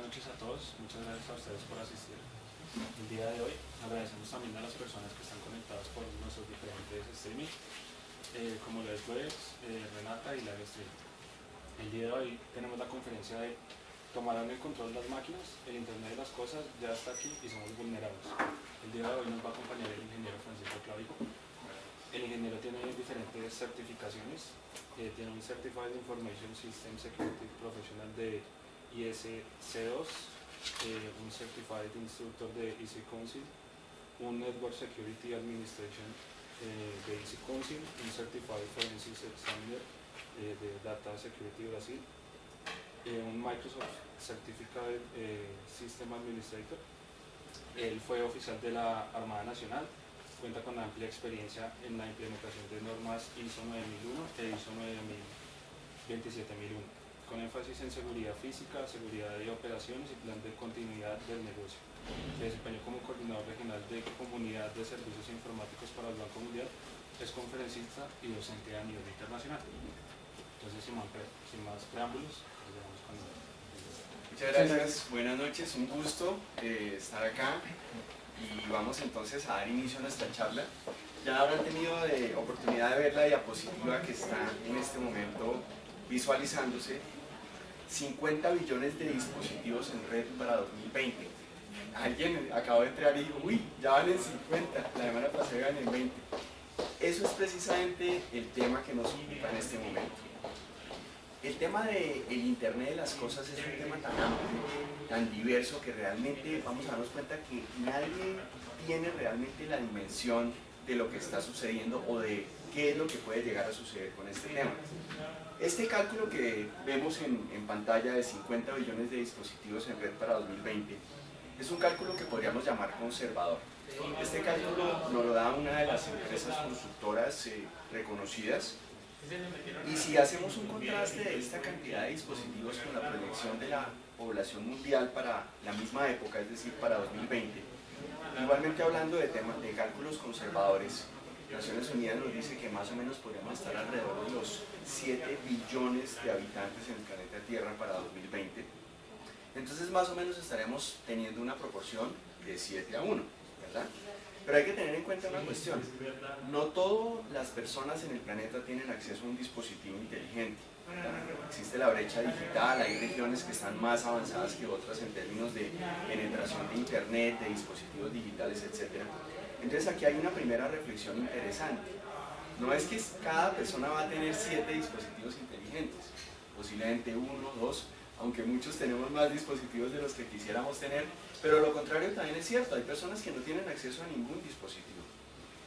buenas noches a todos. Muchas gracias a ustedes por asistir. El día de hoy agradecemos también a las personas que están conectadas por nuestros diferentes streamings, como lo es Webex, Renata y Livestream. El día de hoy tenemos la conferencia de "Tomarán el control las máquinas, el Internet de las cosas ya está aquí y somos vulnerables". El día de hoy nos va a acompañar el ingeniero Francisco Clavijo. El ingeniero tiene diferentes certificaciones. Tiene un Certified Information System Security Professional de ISC2, un Certified Instructor de EC Council, un Network Security Administration de EC Council, un Certified Forensics Examiner de Data Security Brasil, un Microsoft Certified System Administrator. Él fue oficial de la Armada Nacional, cuenta con amplia experiencia en la implementación de normas ISO 9001 e ISO 27001, con énfasis en seguridad física, seguridad de operaciones y plan de continuidad del negocio. Se desempeñó como coordinador regional de comunidad de servicios informáticos para el Banco Mundial, es conferencista y docente a nivel internacional. Entonces, sin más preámbulos, vamos con él. Muchas gracias, buenas noches, un gusto estar acá y vamos entonces a dar inicio a nuestra charla. Ya habrán tenido oportunidad de ver la diapositiva que está en este momento visualizándose. 50 billones de dispositivos en red para 2020. Alguien acabó de entrar y dijo, uy, ya van en 50, la semana pasada iban en 20. Eso es precisamente el tema que nos ocupa en este momento. El tema del Internet de las cosas es un tema tan amplio, tan diverso, que realmente vamos a darnos cuenta que nadie tiene realmente la dimensión de lo que está sucediendo o de qué es lo que puede llegar a suceder con este tema. Este cálculo que vemos en pantalla de 50 billones de dispositivos en red para 2020 es un cálculo que podríamos llamar conservador. Este cálculo nos lo da una de las empresas consultoras reconocidas. Y si hacemos un contraste de esta cantidad de dispositivos con la proyección de la población mundial para la misma época, es decir, para 2020, igualmente hablando de temas de cálculos conservadores, Naciones Unidas nos dice que más o menos podríamos estar alrededor de los 7 billones de habitantes en el planeta Tierra para 2020. Entonces más o menos estaremos teniendo una proporción de 7 a 1, ¿verdad? Pero hay que tener en cuenta una cuestión. No todas las personas en el planeta tienen acceso a un dispositivo inteligente. Existe la brecha digital, hay regiones que están más avanzadas que otras en términos de penetración de internet, de dispositivos digitales, etc. Entonces aquí hay una primera reflexión interesante. No es que cada persona va a tener 7 dispositivos inteligentes, posiblemente 1, 2, aunque muchos tenemos más dispositivos de los que quisiéramos tener, pero lo contrario también es cierto, hay personas que no tienen acceso a ningún dispositivo.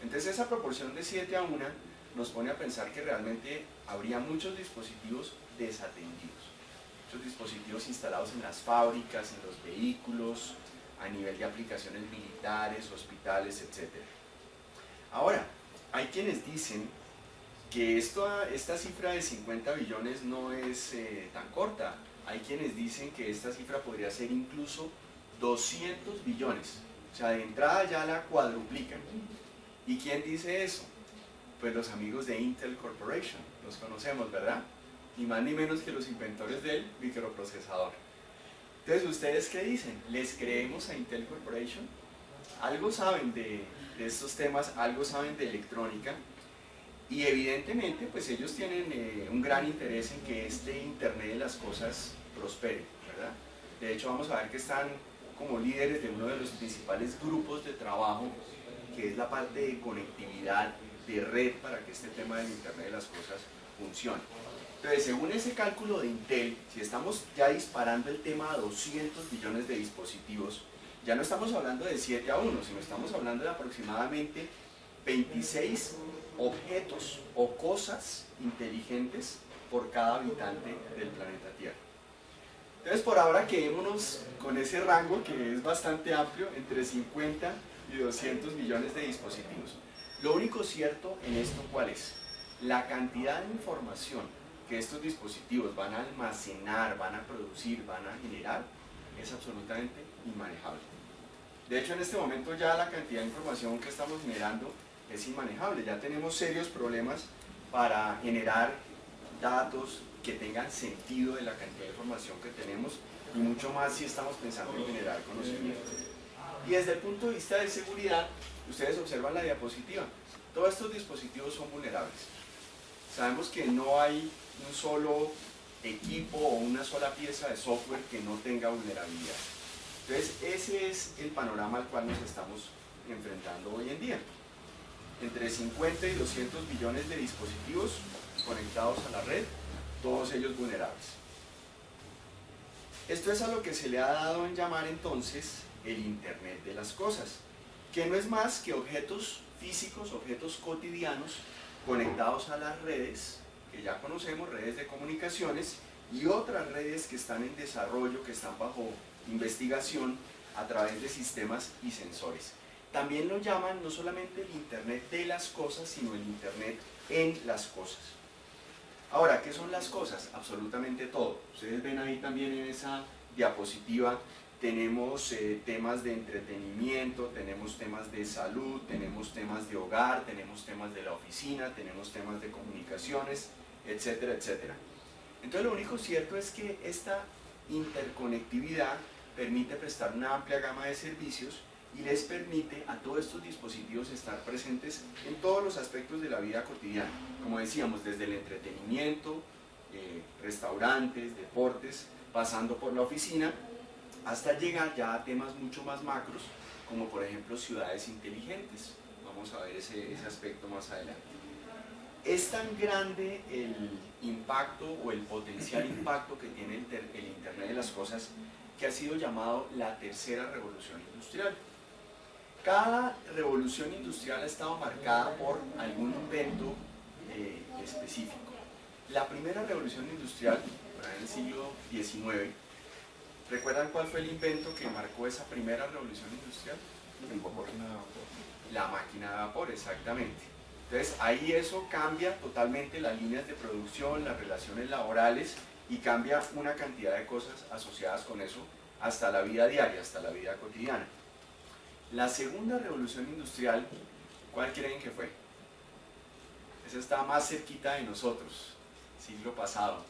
Entonces esa proporción de 7 a 1 nos pone a pensar que realmente habría muchos dispositivos desatendidos, muchos dispositivos instalados en las fábricas, en los vehículos, a nivel de aplicaciones militares, hospitales, etc. Ahora, hay quienes dicen que esta cifra de 50 billones no es tan corta. Hay quienes dicen que esta cifra podría ser incluso 200 billones. O sea, de entrada ya la cuadruplican. ¿Y quién dice eso? Pues los amigos de Intel Corporation. Los conocemos, ¿verdad? Ni más ni menos que los inventores del microprocesador. Entonces, ¿ustedes qué dicen? ¿Les creemos a Intel Corporation? Algo saben de estos temas, algo saben de electrónica. Y evidentemente, pues ellos tienen un gran interés en que este Internet de las cosas prospere, ¿verdad? De hecho, vamos a ver que están como líderes de uno de los principales grupos de trabajo, que es la parte de conectividad de red para que este tema del Internet de las cosas funcione. Entonces, según ese cálculo de Intel, si estamos ya disparando el tema a 200 billones de dispositivos, ya no estamos hablando de 7 a 1, sino estamos hablando de aproximadamente 26 objetos o cosas inteligentes por cada habitante del planeta Tierra. Entonces, por ahora quedémonos con ese rango que es bastante amplio, entre 50 y 200 millones de dispositivos. Lo único cierto en esto, ¿cuál es? La cantidad de información que estos dispositivos van a almacenar, van a producir, van a generar, es absolutamente inmanejable. De hecho, en este momento ya la cantidad de información que estamos generando es inmanejable. Ya tenemos serios problemas para generar datos que tengan sentido de la cantidad de información que tenemos y mucho más si estamos pensando en generar conocimiento. Y desde el punto de vista de seguridad, ustedes observan la diapositiva, todos estos dispositivos son vulnerables. Sabemos que no hay un solo equipo o una sola pieza de software que no tenga vulnerabilidad. Entonces ese es el panorama al cual nos estamos enfrentando hoy en día. Entre 50 y 200 billones de dispositivos conectados a la red, todos ellos vulnerables. Esto es a lo que se le ha dado en llamar entonces el Internet de las cosas, que no es más que objetos físicos, objetos cotidianos conectados a las redes, que ya conocemos, redes de comunicaciones, y otras redes que están en desarrollo, que están bajo investigación a través de sistemas y sensores. También lo llaman no solamente el Internet de las cosas, sino el Internet en las cosas. Ahora, ¿qué son las cosas? Absolutamente todo. Ustedes ven ahí también en esa diapositiva, tenemos temas de entretenimiento, tenemos temas de salud, tenemos temas de hogar, tenemos temas de la oficina, tenemos temas de comunicaciones, etcétera, etcétera. Entonces lo único cierto es que esta interconectividad permite prestar una amplia gama de servicios y les permite a todos estos dispositivos estar presentes en todos los aspectos de la vida cotidiana, como decíamos, desde el entretenimiento, restaurantes, deportes, pasando por la oficina, hasta llegar ya a temas mucho más macros, como por ejemplo ciudades inteligentes. Vamos a ver ese aspecto más adelante. Es tan grande el impacto o el potencial impacto que tiene el Internet de las cosas que ha sido llamado la tercera revolución industrial. Cada revolución industrial ha estado marcada por algún invento específico. La primera revolución industrial, en el siglo XIX, ¿recuerdan cuál fue el invento que marcó esa primera revolución industrial? La máquina de vapor, exactamente. Entonces ahí eso cambia totalmente las líneas de producción, las relaciones laborales y cambia una cantidad de cosas asociadas con eso hasta la vida diaria, hasta la vida cotidiana. La segunda revolución industrial, ¿cuál creen que fue? Esa está más cerquita de nosotros, siglo pasado.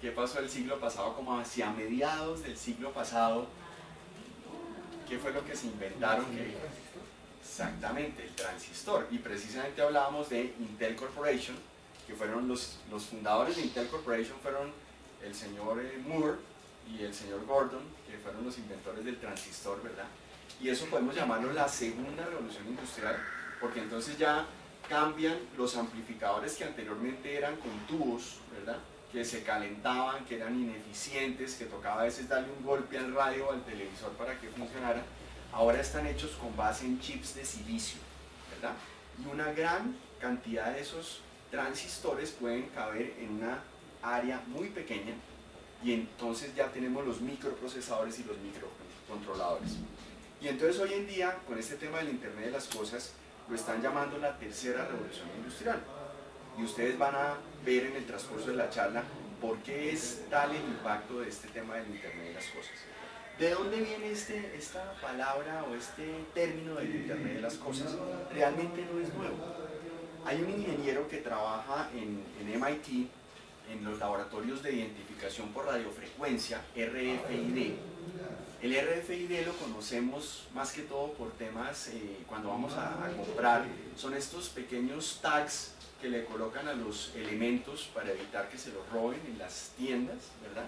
¿Qué pasó el siglo pasado? Como hacia mediados del siglo pasado, ¿qué fue lo que se inventaron? Exactamente, el transistor. Y precisamente hablábamos de Intel Corporation, que fueron los fundadores de Intel Corporation, fueron el señor Moore y el señor Gordon, que fueron los inventores del transistor, ¿verdad? Y eso podemos llamarlo la segunda revolución industrial, porque entonces ya cambian los amplificadores que anteriormente eran con tubos, ¿verdad?, que se calentaban, que eran ineficientes, que tocaba a veces darle un golpe al radio o al televisor para que funcionara. Ahora están hechos con base en chips de silicio, ¿verdad? Y una gran cantidad de esos transistores pueden caber en una área muy pequeña, y entonces ya tenemos los microprocesadores y los microcontroladores. Y entonces hoy en día, con este tema del Internet de las cosas, lo están llamando la tercera revolución industrial. Y ustedes van a ver en el transcurso de la charla por qué es tal el impacto de este tema del Internet de las cosas. ¿De dónde viene esta palabra o este término del Internet de las cosas? Realmente no es nuevo. Hay un ingeniero que trabaja en MIT, en los laboratorios de identificación por radiofrecuencia, RFID. El RFID lo conocemos más que todo por temas, cuando vamos a comprar, son estos pequeños tags que le colocan a los elementos para evitar que se los roben en las tiendas, ¿verdad?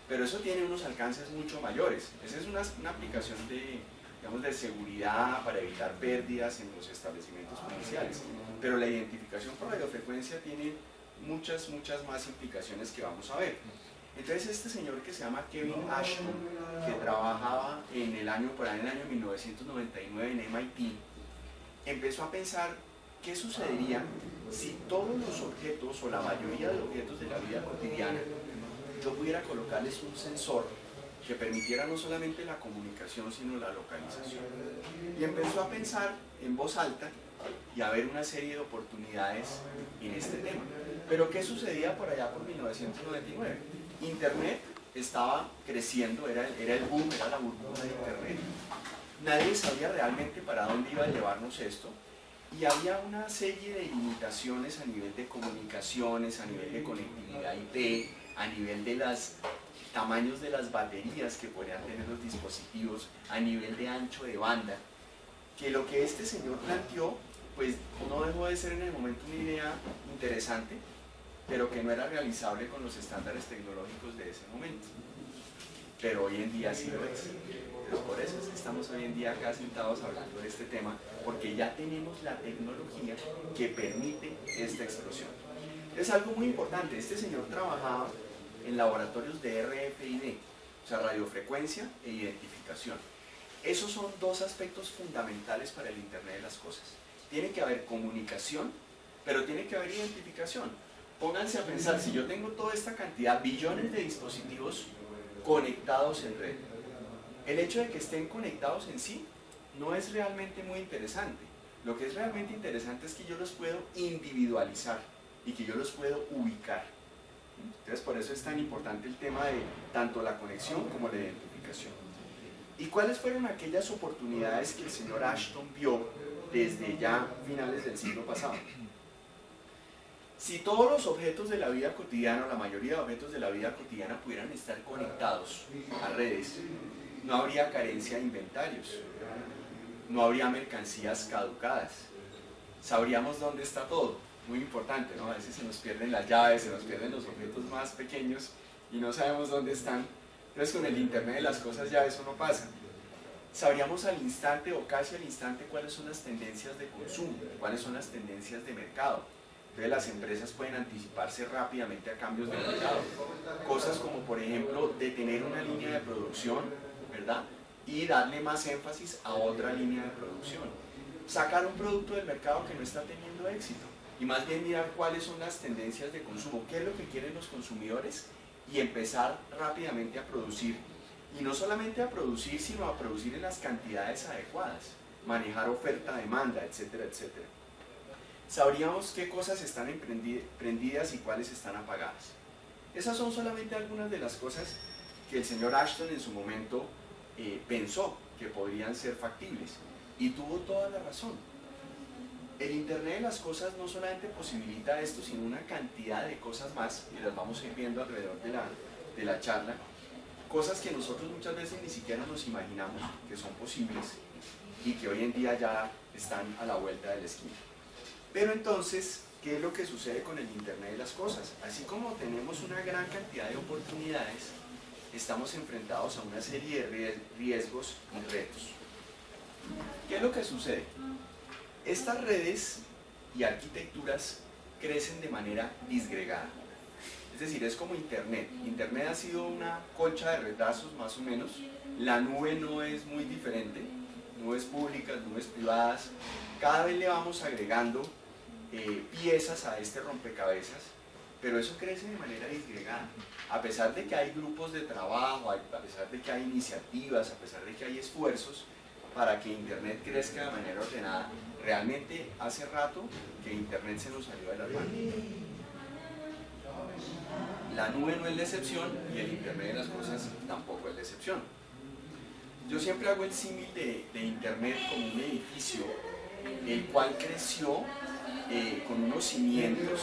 Pero eso tiene unos alcances mucho mayores. Esa es una aplicación de, digamos, de seguridad para evitar pérdidas en los establecimientos comerciales. Pero la identificación por radiofrecuencia tiene muchas más implicaciones que vamos a ver. Entonces este señor que se llama Kevin Ashton, que trabajaba por ahí en el año 1999 en MIT, empezó a pensar qué sucedería si todos los objetos o la mayoría de objetos de la vida cotidiana yo pudiera colocarles un sensor que permitiera no solamente la comunicación sino la localización. Y empezó a pensar en voz alta y a ver una serie de oportunidades en este tema. Pero ¿qué sucedía por allá por 1999? Internet estaba creciendo, era el boom, era la burbuja de Internet. Nadie sabía realmente para dónde iba a llevarnos esto, y había una serie de limitaciones a nivel de comunicaciones, a nivel de conectividad IP, a nivel de los tamaños de las baterías que podrían tener los dispositivos, a nivel de ancho de banda, que lo que este señor planteó, pues no dejó de ser en el momento una idea interesante, pero que no era realizable con los estándares tecnológicos de ese momento. Pero hoy en día sí lo es. Entonces, por eso es que estamos hoy en día acá sentados hablando de este tema, porque ya tenemos la tecnología que permite esta explosión. Es algo muy importante. Este señor trabajaba en laboratorios de RFID, o sea, radiofrecuencia e identificación. Esos son dos aspectos fundamentales para el Internet de las cosas. Tiene que haber comunicación, pero tiene que haber identificación. Pónganse a pensar, si yo tengo toda esta cantidad, billones de dispositivos conectados en red, el hecho de que estén conectados en sí no es realmente muy interesante. Lo que es realmente interesante es que yo los puedo individualizar y que yo los puedo ubicar. Entonces, por eso es tan importante el tema de tanto la conexión como la identificación. ¿Y cuáles fueron aquellas oportunidades que el señor Ashton vio desde ya finales del siglo pasado? Si todos los objetos de la vida cotidiana, o la mayoría de objetos de la vida cotidiana, pudieran estar conectados a redes, no habría carencia de inventarios, no habría mercancías caducadas, sabríamos dónde está todo. Muy importante, ¿no? A veces se nos pierden las llaves, se nos pierden los objetos más pequeños y no sabemos dónde están. Entonces, con el Internet de las cosas ya eso no pasa. Sabríamos al instante o casi al instante cuáles son las tendencias de consumo, cuáles son las tendencias de mercado. Entonces, las empresas pueden anticiparse rápidamente a cambios de mercado. Cosas como, por ejemplo, detener una línea de producción, ¿verdad? Y darle más énfasis a otra línea de producción. Sacar un producto del mercado que no está teniendo éxito. Y más bien mirar cuáles son las tendencias de consumo, qué es lo que quieren los consumidores y empezar rápidamente a producir. Y no solamente a producir, sino a producir en las cantidades adecuadas, manejar oferta, demanda, etcétera, etcétera. Sabríamos qué cosas están prendidas y cuáles están apagadas. Esas son solamente algunas de las cosas que el señor Ashton en su momento pensó que podrían ser factibles. Y tuvo toda la razón. El Internet de las cosas no solamente posibilita esto, sino una cantidad de cosas más, y las vamos a ir viendo alrededor de la charla, cosas que nosotros muchas veces ni siquiera nos imaginamos que son posibles y que hoy en día ya están a la vuelta de la esquina. Pero entonces, ¿qué es lo que sucede con el Internet de las cosas? Así como tenemos una gran cantidad de oportunidades, estamos enfrentados a una serie de riesgos y retos. ¿Qué es lo que sucede? Estas redes y arquitecturas crecen de manera disgregada. Es decir, es como Internet. Internet ha sido una colcha de retazos más o menos. La nube no es muy diferente. Nubes públicas, nubes privadas. Cada vez le vamos agregando piezas a este rompecabezas, pero eso crece de manera disgregada. A pesar de que hay grupos de trabajo, a pesar de que hay iniciativas, a pesar de que hay esfuerzos para que Internet crezca de manera ordenada, realmente hace rato que Internet se nos salió de las manos. La nube no es la excepción y el Internet de las cosas tampoco es la excepción. Yo siempre hago el símil de Internet como un edificio, el cual creció con unos cimientos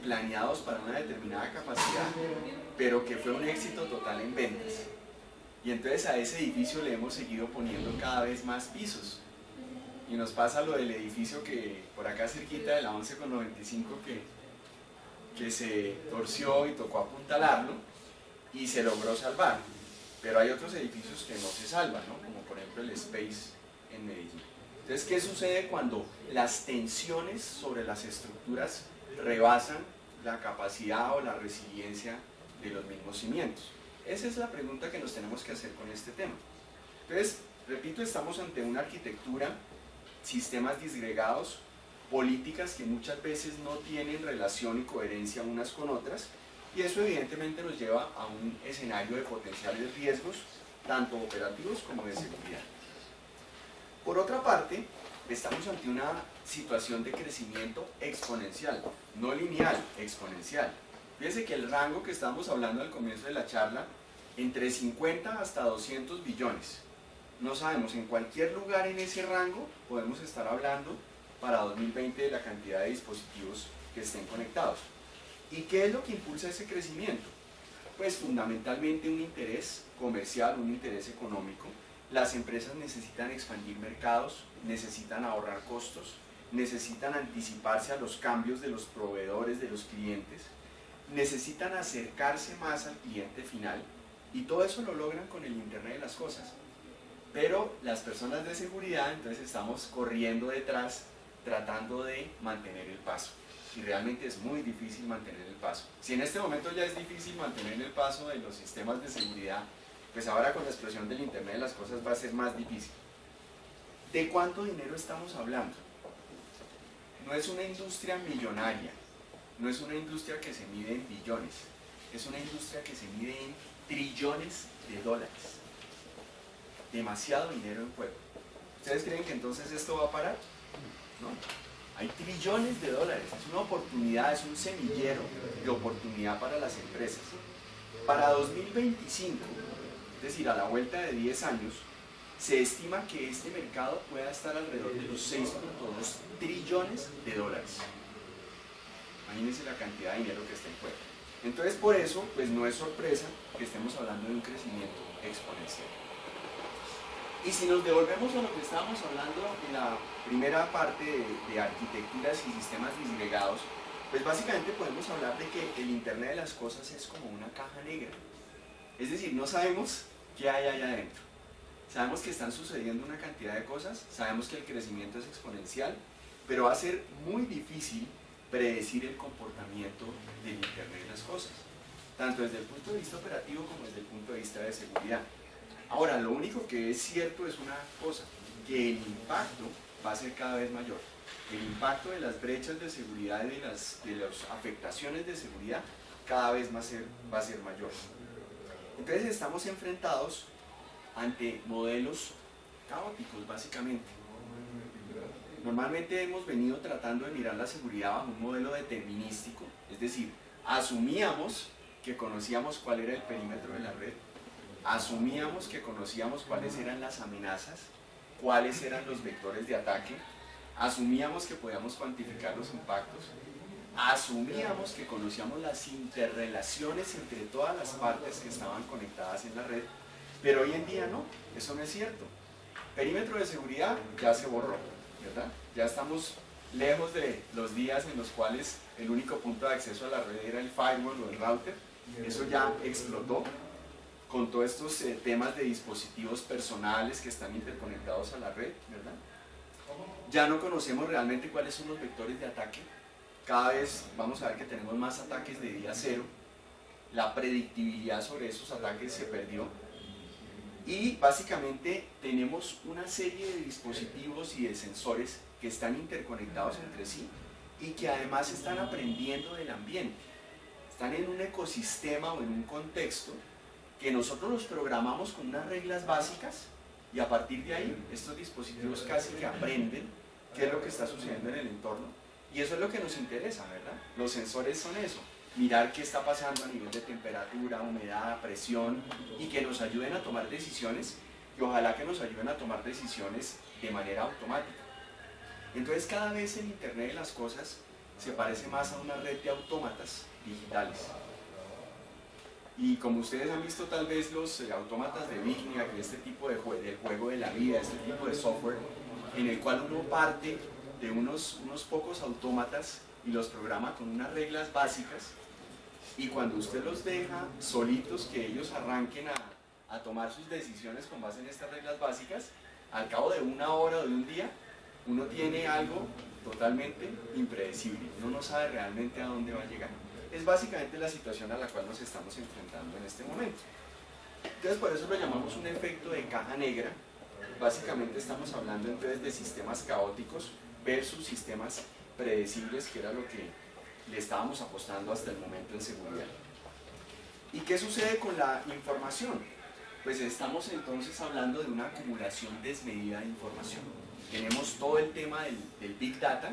planeados para una determinada capacidad, pero que fue un éxito total en ventas. Y entonces a ese edificio le hemos seguido poniendo cada vez más pisos. Y nos pasa lo del edificio que por acá cerquita de la 11,95 que se torció y tocó apuntalarlo y se logró salvar. Pero hay otros edificios que no se salvan, ¿no? Como por ejemplo el Space en Medellín. Entonces, ¿qué sucede cuando las tensiones sobre las estructuras rebasan la capacidad o la resiliencia de los mismos cimientos? Esa es la pregunta que nos tenemos que hacer con este tema. Entonces, repito, estamos ante una arquitectura, sistemas disgregados, políticas que muchas veces no tienen relación y coherencia unas con otras, y eso evidentemente nos lleva a un escenario de potenciales riesgos, tanto operativos como de seguridad. Por otra parte, estamos ante una situación de crecimiento exponencial, no lineal, exponencial. Fíjense que el rango que estábamos hablando al comienzo de la charla, entre 50 hasta 200 billones. No sabemos, en cualquier lugar en ese rango podemos estar hablando para 2020 de la cantidad de dispositivos que estén conectados. ¿Y qué es lo que impulsa ese crecimiento? pues fundamentalmente un interés comercial, un interés económico. Las empresas necesitan expandir mercados, necesitan ahorrar costos, necesitan anticiparse a los cambios de los proveedores, de los clientes, necesitan acercarse más al cliente final, y todo eso lo logran con el Internet de las cosas. Pero las personas de seguridad, entonces estamos corriendo detrás, tratando de mantener el paso. Y realmente es muy difícil mantener el paso. Si en este momento ya es difícil mantener el paso de los sistemas de seguridad, pues ahora con la explosión del Internet de las cosas va a ser más difícil. ¿De cuánto dinero estamos hablando? No es una industria millonaria, no es una industria que se mide en billones, es una industria que se mide en trillones de dólares. Demasiado dinero en juego. ¿Ustedes creen que entonces esto va a parar? No. Hay trillones de dólares, es una oportunidad, es un semillero de oportunidad para las empresas. Para 2025, es decir, a la vuelta de 10 años, se estima que este mercado pueda estar alrededor de los 6.2 trillones de dólares. Imagínense la cantidad de dinero que está en juego. Entonces, por eso, pues no es sorpresa que estemos hablando de un crecimiento exponencial. Y si nos devolvemos a lo que estábamos hablando en la primera parte de arquitecturas y sistemas disgregados, pues básicamente podemos hablar de que el Internet de las cosas es como una caja negra. Es decir, no sabemos qué hay allá adentro. Sabemos que están sucediendo una cantidad de cosas, sabemos que el crecimiento es exponencial, pero va a ser muy difícil predecir el comportamiento del Internet de las cosas, tanto desde el punto de vista operativo como desde el punto de vista de seguridad. Ahora, lo único que es cierto es una cosa, que el impacto va a ser cada vez mayor. El impacto de las brechas de seguridad y de las afectaciones de seguridad cada vez va a ser mayor. Entonces estamos enfrentados ante modelos caóticos, básicamente. Normalmente hemos venido tratando de mirar la seguridad bajo un modelo determinístico, es decir, asumíamos que conocíamos cuál era el perímetro de la red, asumíamos que conocíamos cuáles eran las amenazas, cuáles eran los vectores de ataque, asumíamos que podíamos cuantificar los impactos, asumíamos que conocíamos las interrelaciones entre todas las partes que estaban conectadas en la red, pero hoy en día no, eso no es cierto. Perímetro de seguridad ya se borró, ¿verdad? Ya estamos lejos de los días en los cuales el único punto de acceso a la red era el firewall o el router. Eso ya explotó con todos estos temas de dispositivos personales que están interconectados a la red, ¿verdad? Ya no conocemos realmente cuáles son los vectores de ataque. Cada vez vamos a ver que tenemos más ataques de día cero. La predictibilidad sobre esos ataques se perdió. Y básicamente tenemos una serie de dispositivos y de sensores que están interconectados entre sí y que además están aprendiendo del ambiente. Están en un ecosistema o en un contexto que nosotros los programamos con unas reglas básicas y a partir de ahí estos dispositivos casi que aprenden qué es lo que está sucediendo en el entorno y eso es lo que nos interesa, ¿verdad? Los sensores son eso, mirar qué está pasando a nivel de temperatura, humedad, presión y que nos ayuden a tomar decisiones y ojalá que nos ayuden a tomar decisiones de manera automática. Entonces cada vez el Internet de las cosas se parece más a una red de autómatas digitales. Y como ustedes han visto tal vez los autómatas de Vignia y este tipo de del juego de la vida, este tipo de software, en el cual uno parte de unos pocos autómatas y los programa con unas reglas básicas y cuando usted los deja solitos que ellos arranquen a tomar sus decisiones con base en estas reglas básicas, al cabo de una hora o de un día, uno tiene algo totalmente impredecible, uno no sabe realmente a dónde va a llegar. Es básicamente la situación a la cual nos estamos enfrentando en este momento. Entonces por eso lo llamamos un efecto de caja negra. Básicamente estamos hablando entonces de sistemas caóticos versus sistemas predecibles, que era lo que le estábamos apostando hasta el momento en seguridad. ¿Y qué sucede con la información? Pues estamos entonces hablando de una acumulación desmedida de información. Tenemos todo el tema del Big Data,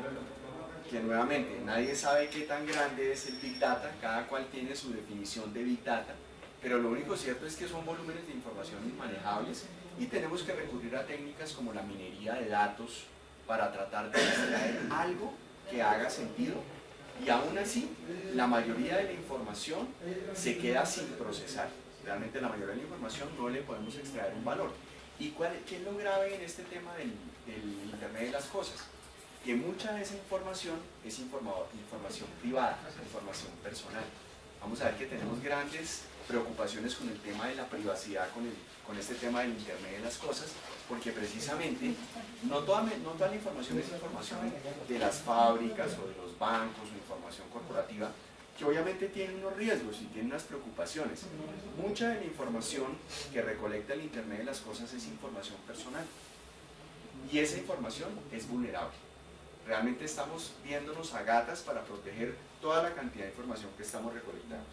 que nuevamente nadie sabe qué tan grande es el Big Data, cada cual tiene su definición de Big Data, pero lo único cierto es que son volúmenes de información inmanejables y tenemos que recurrir a técnicas como la minería de datos para tratar de extraer algo que haga sentido Y aún así, la mayoría de la información se queda sin procesar. Realmente la mayoría de la información no le podemos extraer un valor. ¿Y qué es lo grave en este tema del Internet de las cosas? Que mucha de esa información es información privada, información personal. Vamos a ver que tenemos grandes preocupaciones con el tema de la privacidad, con este tema del Internet de las cosas, porque precisamente no toda la información es información de las fábricas o de los bancos o información corporativa, que obviamente tiene unos riesgos y tiene unas preocupaciones. Mucha de la información que recolecta el Internet de las cosas es información personal, y esa información es vulnerable. Realmente estamos viéndonos a gatas para proteger toda la cantidad de información que estamos recolectando.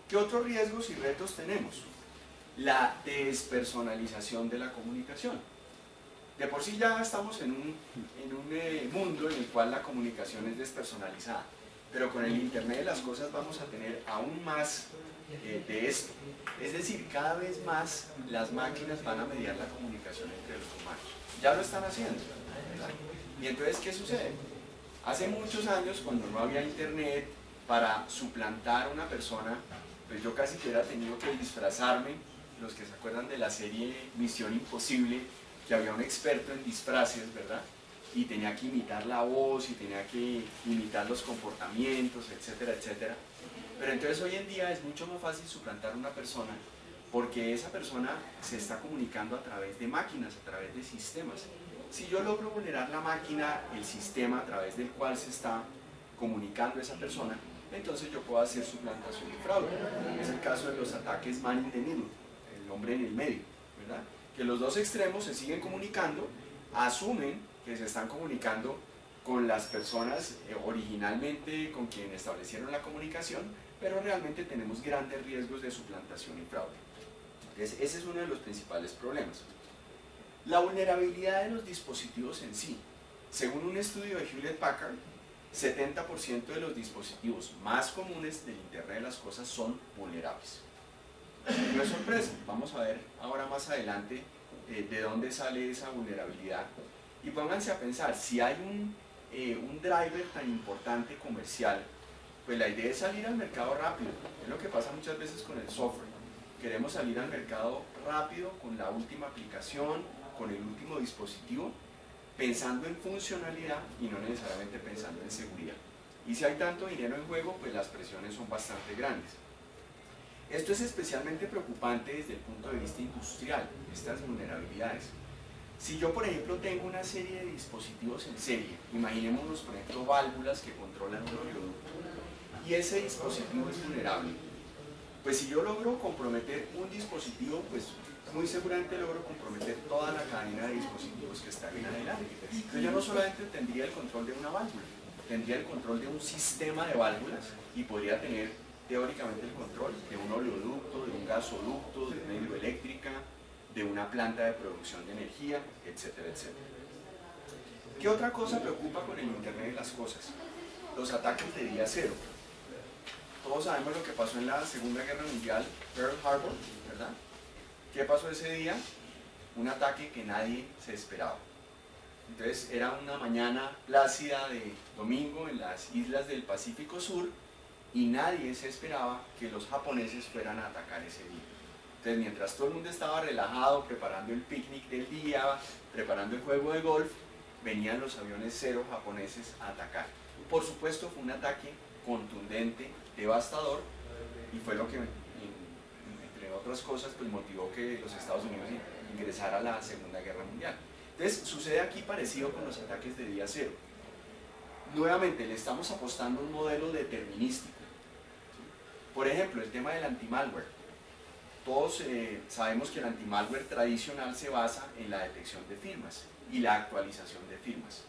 ¿Qué otros riesgos y retos tenemos? La despersonalización de la comunicación. De por sí ya estamos en un mundo en el cual la comunicación es despersonalizada, pero con el Internet de las cosas vamos a tener aún más de esto. Es decir, cada vez más las máquinas van a mediar la comunicación entre los humanos. Ya lo están haciendo, ¿verdad? Y entonces, ¿qué sucede? Hace muchos años, cuando no había Internet, para suplantar a una persona, pues yo casi que hubiera tenido que disfrazarme. Los que se acuerdan de la serie Misión Imposible, que había un experto en disfraces, ¿verdad? Y tenía que imitar la voz y tenía que imitar los comportamientos, etcétera, etcétera. Pero entonces hoy en día es mucho más fácil suplantar a una persona, porque esa persona se está comunicando a través de máquinas, a través de sistemas. Si yo logro vulnerar la máquina, el sistema a través del cual se está comunicando esa persona, entonces yo puedo hacer suplantación y fraude. Es el caso de los ataques man in the middle, el hombre en el medio, ¿verdad? Que los dos extremos se siguen comunicando, asumen que se están comunicando con las personas originalmente con quien establecieron la comunicación, pero realmente tenemos grandes riesgos de suplantación y fraude. Entonces, ese es uno de los principales problemas. La vulnerabilidad de los dispositivos en sí. Según un estudio de Hewlett Packard, 70% de los dispositivos más comunes del Internet de las cosas son vulnerables. No es sorpresa, vamos a ver ahora más adelante de dónde sale esa vulnerabilidad. Y pónganse a pensar, si hay un driver tan importante comercial, pues la idea es salir al mercado rápido. Es lo que pasa muchas veces con el software. Queremos salir al mercado rápido con la última aplicación, con el último dispositivo, pensando en funcionalidad y no necesariamente pensando en seguridad. Y si hay tanto dinero en juego, pues las presiones son bastante grandes. Esto es especialmente preocupante desde el punto de vista industrial, estas vulnerabilidades. Si yo, por ejemplo, tengo una serie de dispositivos en serie, imaginémonos, por ejemplo, válvulas que controlan un oleoducto, y ese dispositivo es vulnerable, pues si yo logro comprometer un dispositivo, pues muy seguramente logro comprometer toda la cadena de dispositivos que están en adelante. Entonces yo no solamente tendría el control de una válvula, tendría el control de un sistema de válvulas y podría tener teóricamente el control de un oleoducto, de un gasoducto, de una hidroeléctrica, de una planta de producción de energía, etcétera, etcétera. ¿Qué otra cosa preocupa con el Internet de las cosas? Los ataques de día cero. Todos sabemos lo que pasó en la Segunda Guerra Mundial, Pearl Harbor, ¿verdad? ¿Qué pasó ese día? Un ataque que nadie se esperaba. Entonces era una mañana plácida de domingo en las islas del Pacífico Sur y nadie se esperaba que los japoneses fueran a atacar ese día. Entonces mientras todo el mundo estaba relajado, preparando el picnic del día, preparando el juego de golf, venían los aviones cero japoneses a atacar. Por supuesto fue un ataque contundente, devastador, y fue lo que, entre otras cosas, pues motivó que los Estados Unidos ingresara a la Segunda Guerra Mundial. Entonces sucede aquí parecido con los ataques de día cero. Nuevamente le estamos apostando a un modelo determinístico. Por ejemplo, el tema del anti-malware. Todos sabemos que el anti-malware tradicional se basa en la detección de firmas y la actualización de firmas.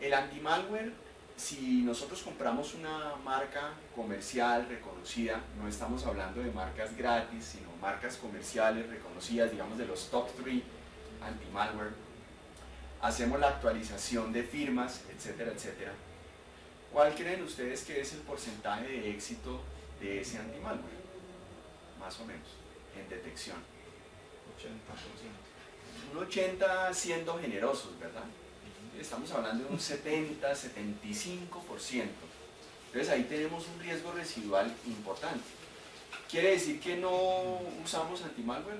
El anti-malware, si nosotros compramos una marca comercial reconocida, no estamos hablando de marcas gratis, sino marcas comerciales reconocidas, digamos de los top 3 anti-malware, hacemos la actualización de firmas, etcétera, etcétera. ¿Cuál creen ustedes que es el porcentaje de éxito de ese anti-malware? Más o menos, en detección. 80%. Un 80 siendo generosos, ¿verdad? estamos hablando de un 70-75%. Entonces ahí tenemos un riesgo residual importante. ¿Quiere decir que no usamos anti-malware?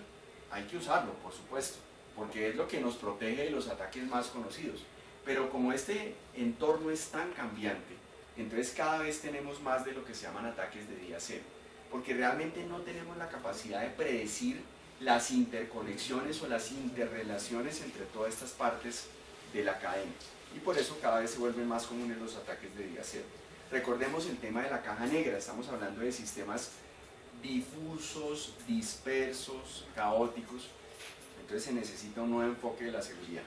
Hay que usarlo, por supuesto, porque es lo que nos protege de los ataques más conocidos. Pero como este entorno es tan cambiante, entonces cada vez tenemos más de lo que se llaman ataques de día cero, porque realmente no tenemos la capacidad de predecir las interconexiones o las interrelaciones entre todas estas partes de la cadena. Y por eso cada vez se vuelven más comunes los ataques de día cero. Recordemos el tema de la caja negra, estamos hablando de sistemas difusos, dispersos, caóticos, entonces se necesita un nuevo enfoque de la seguridad.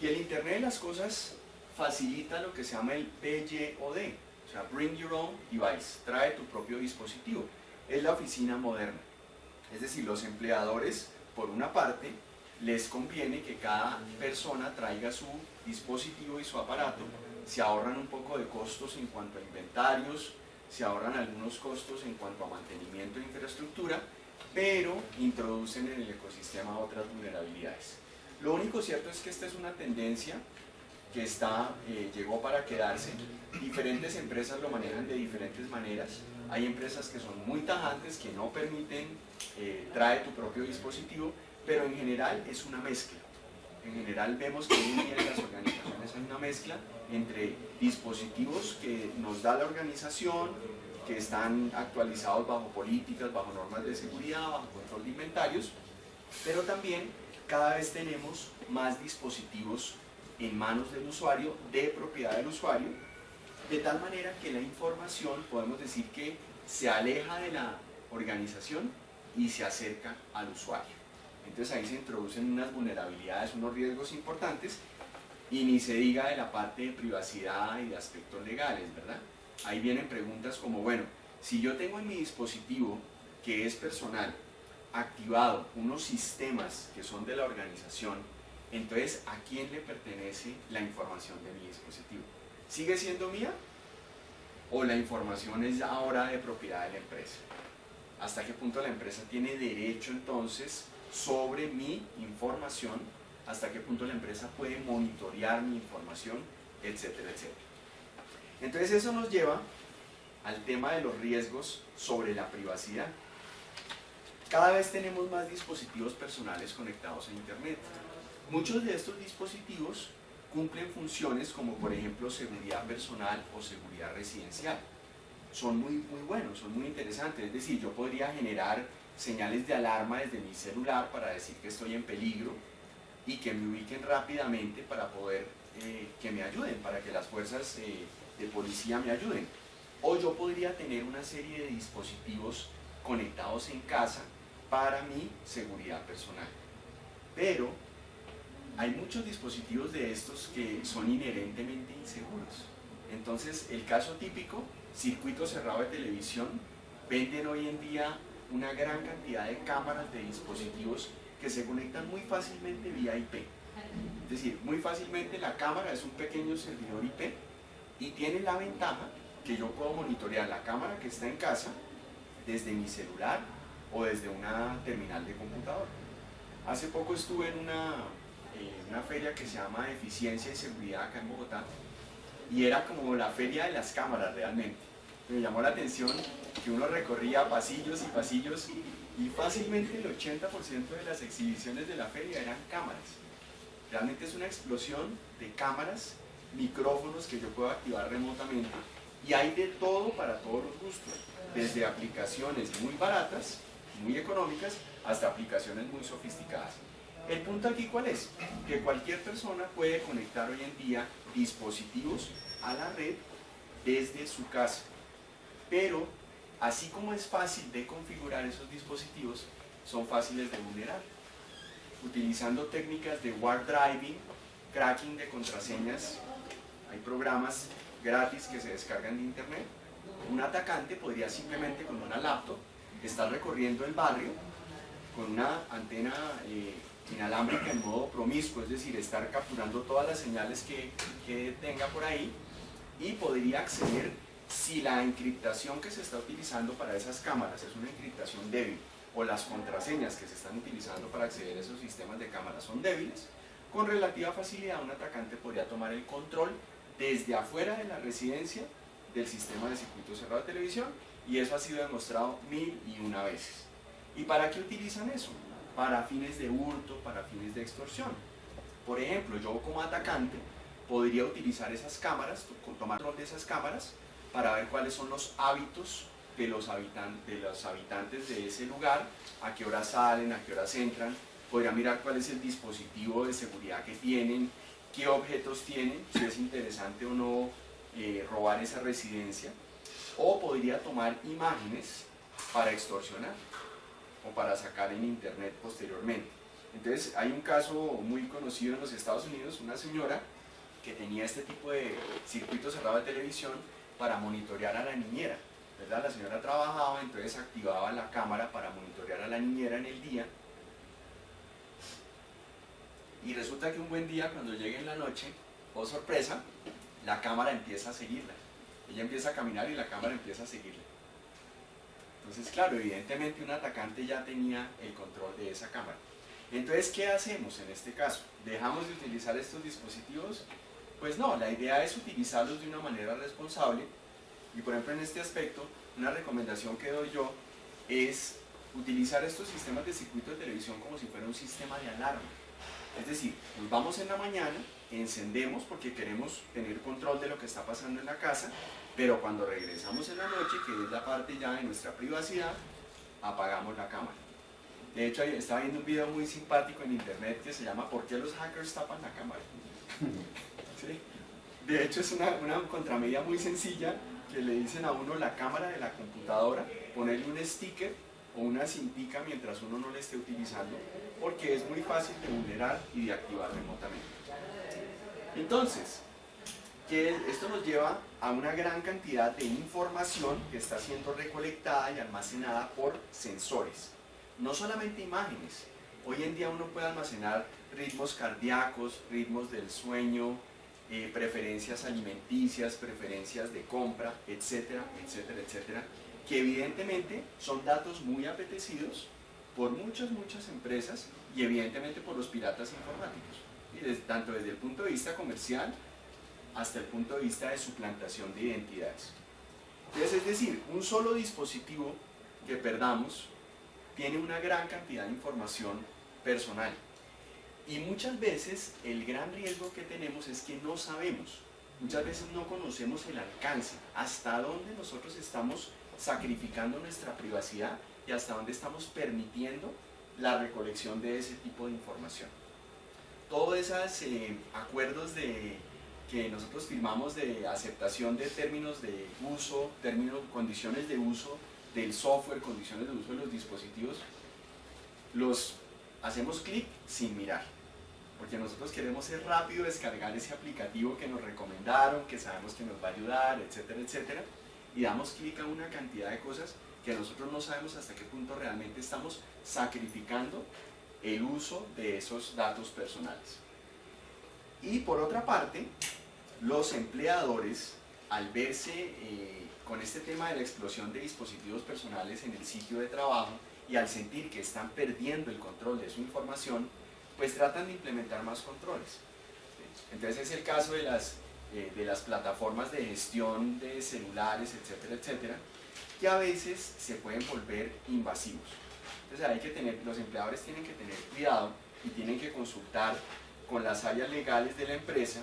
Y el Internet de las cosas facilita lo que se llama el BYOD, o sea, Bring Your Own Device, trae tu propio dispositivo, es la oficina moderna. Es decir, los empleadores, por una parte, les conviene que cada persona traiga su dispositivo y su aparato, se ahorran un poco de costos en cuanto a inventarios, se ahorran algunos costos en cuanto a mantenimiento de infraestructura, pero introducen en el ecosistema otras vulnerabilidades. Lo único cierto es que esta es una tendencia que llegó para quedarse. Diferentes empresas lo manejan de diferentes maneras. Hay empresas que son muy tajantes, que no permiten trae tu propio dispositivo, pero en general es una mezcla. En general vemos que hoy en día en las organizaciones hay una mezcla entre dispositivos que nos da la organización, que están actualizados bajo políticas, bajo normas de seguridad, bajo control de inventarios, pero también cada vez tenemos más dispositivos en manos del usuario, de propiedad del usuario, de tal manera que la información podemos decir que se aleja de la organización y se acerca al usuario. Entonces ahí se introducen unas vulnerabilidades, unos riesgos importantes, y ni se diga de la parte de privacidad y de aspectos legales, ¿verdad? Ahí vienen preguntas como, bueno, si yo tengo en mi dispositivo, que es personal, activado unos sistemas que son de la organización, entonces ¿a quién le pertenece la información de mi dispositivo? ¿Sigue siendo mía? ¿O la información es ahora de propiedad de la empresa? ¿Hasta qué punto la empresa tiene derecho entonces sobre mi información? ¿Hasta qué punto la empresa puede monitorear mi información? Etcétera, etcétera. Entonces eso nos lleva al tema de los riesgos sobre la privacidad. Cada vez tenemos más dispositivos personales conectados a Internet. Muchos de estos dispositivos cumplen funciones como por ejemplo seguridad personal o seguridad residencial. Son muy buenos, son muy interesantes. Es decir, yo podría generar señales de alarma desde mi celular para decir que estoy en peligro y que me ubiquen rápidamente para poder que me ayuden, para que las fuerzas de policía me ayuden. O yo podría tener una serie de dispositivos conectados en casa para mi seguridad personal. Pero hay muchos dispositivos de estos que son inherentemente inseguros. Entonces, el caso típico, circuito cerrado de televisión, venden hoy en día una gran cantidad de cámaras de dispositivos que se conectan muy fácilmente vía IP. Es decir, muy fácilmente la cámara es un pequeño servidor IP y tiene la ventaja que yo puedo monitorear la cámara que está en casa desde mi celular o desde una terminal de computador. Hace poco estuve en una feria que se llama Eficiencia y Seguridad acá en Bogotá y era como la feria de las cámaras realmente. Me llamó la atención que uno recorría pasillos y pasillos y fácilmente el 80% de las exhibiciones de la feria eran cámaras. Realmente es una explosión de cámaras, micrófonos que yo puedo activar remotamente y hay de todo para todos los gustos, desde aplicaciones muy baratas, muy económicas, hasta aplicaciones muy sofisticadas. El punto aquí ¿cuál es? Que cualquier persona puede conectar hoy en día dispositivos a la red desde su casa, pero así como es fácil de configurar esos dispositivos, son fáciles de vulnerar. Utilizando técnicas de warp driving, cracking de contraseñas, hay programas gratis que se descargan de internet. Un atacante podría simplemente con una laptop estar recorriendo el barrio con una antena inalámbrica en modo promiscuo, es decir, estar capturando todas las señales que tenga por ahí y podría acceder, si la encriptación que se está utilizando para esas cámaras es una encriptación débil o las contraseñas que se están utilizando para acceder a esos sistemas de cámaras son débiles, con relativa facilidad un atacante podría tomar el control desde afuera de la residencia del sistema de circuito cerrado de televisión, y eso ha sido demostrado 1001 veces. ¿Y para qué utilizan eso? Para fines de hurto, para fines de extorsión. Por ejemplo, yo como atacante podría utilizar esas cámaras, tomar control de esas cámaras para ver cuáles son los hábitos de los habitantes de ese lugar, a qué horas salen, a qué horas entran. Podría mirar cuál es el dispositivo de seguridad que tienen, qué objetos tienen, si es interesante o no robar esa residencia. O podría tomar imágenes para extorsionar o para sacar en internet posteriormente. Entonces hay un caso muy conocido en los Estados Unidos, una señora que tenía este tipo de circuito cerrado de televisión para monitorear a la niñera, ¿verdad? La señora trabajaba, entonces activaba la cámara para monitorear a la niñera en el día, y resulta que un buen día, cuando llegue en la noche, oh sorpresa, la cámara empieza a seguirla. Ella empieza a caminar y la cámara empieza a seguirla. Entonces, claro, evidentemente un atacante ya tenía el control de esa cámara. Entonces, ¿qué hacemos en este caso? ¿Dejamos de utilizar estos dispositivos? Pues no, la idea es utilizarlos de una manera responsable, y por ejemplo en este aspecto, una recomendación que doy yo es utilizar estos sistemas de circuito de televisión como si fuera un sistema de alarma. Es decir, nos vamos en la mañana, encendemos porque queremos tener control de lo que está pasando en la casa, pero cuando regresamos en la noche, que es la parte ya de nuestra privacidad, apagamos la cámara. De hecho, estaba viendo un video muy simpático en internet que se llama ¿Por qué los hackers tapan la cámara? ¿Sí? De hecho, es una contramedia muy sencilla, que le dicen a uno la cámara de la computadora, ponerle un sticker o una cintica mientras uno no la esté utilizando, porque es muy fácil de vulnerar y de activar remotamente. Entonces, esto nos lleva a una gran cantidad de información que está siendo recolectada y almacenada por sensores. No solamente imágenes. Hoy en día uno puede almacenar ritmos cardíacos, ritmos del sueño, preferencias alimenticias, preferencias de compra, etcétera, etcétera, etcétera, que evidentemente son datos muy apetecidos por muchas empresas y evidentemente por los piratas informáticos, tanto desde el punto de vista comercial hasta el punto de vista de suplantación de identidades. Entonces, es decir, un solo dispositivo que perdamos tiene una gran cantidad de información personal. Y muchas veces el gran riesgo que tenemos es que no sabemos, muchas veces no conocemos el alcance, hasta dónde nosotros estamos sacrificando nuestra privacidad y hasta dónde estamos permitiendo la recolección de ese tipo de información. Todos esos acuerdos que nosotros firmamos de aceptación de términos de uso, condiciones de uso del software, condiciones de uso de los dispositivos, los hacemos clic sin mirar, porque nosotros queremos ser rápido, descargar ese aplicativo que nos recomendaron, que sabemos que nos va a ayudar, etcétera, etcétera, y damos clic a una cantidad de cosas que nosotros no sabemos hasta qué punto realmente estamos sacrificando el uso de esos datos personales. Y por otra parte, los empleadores, al verse con este tema de la explosión de dispositivos personales en el sitio de trabajo y al sentir que están perdiendo el control de su información, pues tratan de implementar más controles. Entonces es el caso de las plataformas de gestión de celulares, etcétera, etcétera, que a veces se pueden volver invasivos. Entonces los empleadores tienen que tener cuidado y tienen que consultar con las áreas legales de la empresa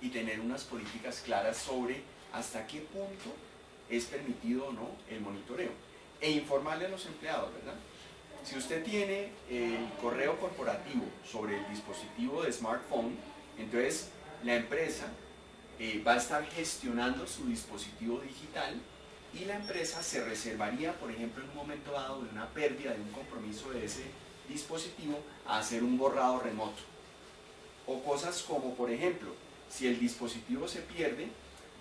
y tener unas políticas claras sobre hasta qué punto es permitido o no el monitoreo. E informarle a los empleados, ¿verdad? Si usted tiene el correo corporativo sobre el dispositivo de smartphone, entonces la empresa va a estar gestionando su dispositivo digital y la empresa se reservaría, por ejemplo, en un momento dado de una pérdida de un compromiso de ese dispositivo, a hacer un borrado remoto. O cosas como, por ejemplo, si el dispositivo se pierde,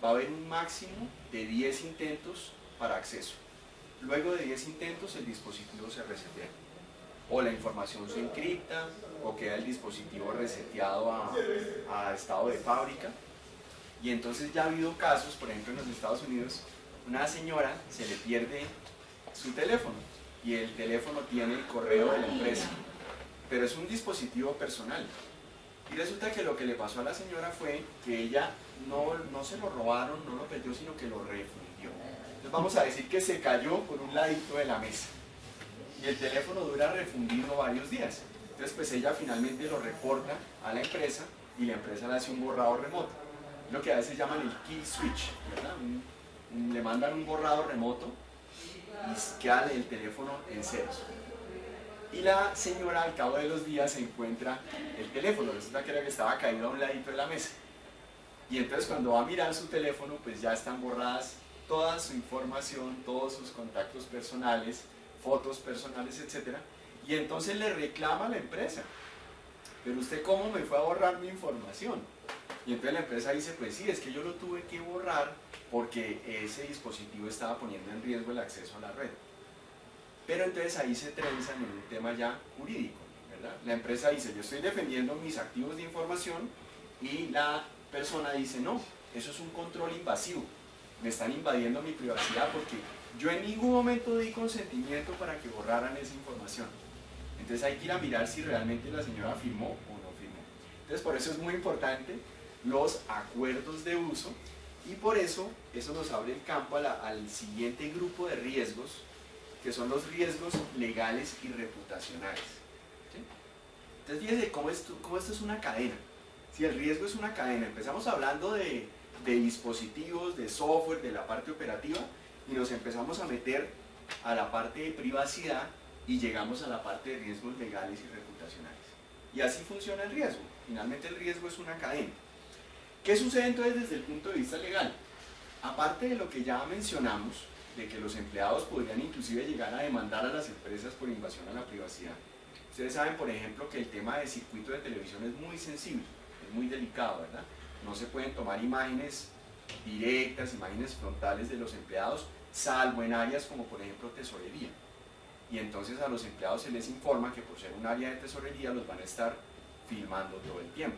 va a haber un máximo de 10 intentos para acceso. Luego de 10 intentos el dispositivo se resetea. O la información se encripta, o queda el dispositivo reseteado a estado de fábrica. Y entonces ya ha habido casos, por ejemplo en los Estados Unidos, una señora se le pierde su teléfono y el teléfono tiene el correo de la empresa, pero es un dispositivo personal. Y resulta que lo que le pasó a la señora fue que ella no se lo robaron, no lo perdió, sino que lo refundió. Entonces vamos a decir que se cayó por un ladito de la mesa. Y el teléfono dura refundido varios días. Entonces pues ella finalmente lo reporta a la empresa y la empresa le hace un borrado remoto. Lo que a veces llaman el kill switch, ¿verdad? Le mandan un borrado remoto y queda el teléfono en ceros. Y la señora al cabo de los días se encuentra el teléfono, resulta que era que estaba caído a un ladito de la mesa. Y entonces cuando va a mirar su teléfono, pues ya están borradas toda su información, todos sus contactos personales, fotos personales, etc. Y entonces le reclama a la empresa, pero usted cómo me fue a borrar mi información. Y entonces la empresa dice, pues sí, es que yo lo tuve que borrar porque ese dispositivo estaba poniendo en riesgo el acceso a la red. Pero entonces ahí se trenzan en un tema ya jurídico, ¿verdad? La empresa dice, yo estoy defendiendo mis activos de información, y la persona dice, no, eso es un control invasivo, me están invadiendo mi privacidad porque yo en ningún momento di consentimiento para que borraran esa información. Entonces hay que ir a mirar si realmente la señora firmó o no firmó. Entonces por eso es muy importante los acuerdos de uso, y por eso nos abre el campo al siguiente grupo de riesgos, que son los riesgos legales y reputacionales. ¿Sí? Entonces fíjense cómo esto es una cadena. Si el riesgo es una cadena, empezamos hablando de dispositivos, de software, de la parte operativa, y nos empezamos a meter a la parte de privacidad y llegamos a la parte de riesgos legales y reputacionales. Y así funciona el riesgo. Finalmente el riesgo es una cadena. ¿Qué sucede entonces desde el punto de vista legal? Aparte de lo que ya mencionamos, de que los empleados podrían inclusive llegar a demandar a las empresas por invasión a la privacidad. Ustedes saben, por ejemplo, que el tema de circuito de televisión es muy sensible, es muy delicado, ¿verdad? No se pueden tomar imágenes directas, imágenes frontales de los empleados, salvo en áreas como por ejemplo tesorería. Y entonces a los empleados se les informa que por ser un área de tesorería los van a estar filmando todo el tiempo.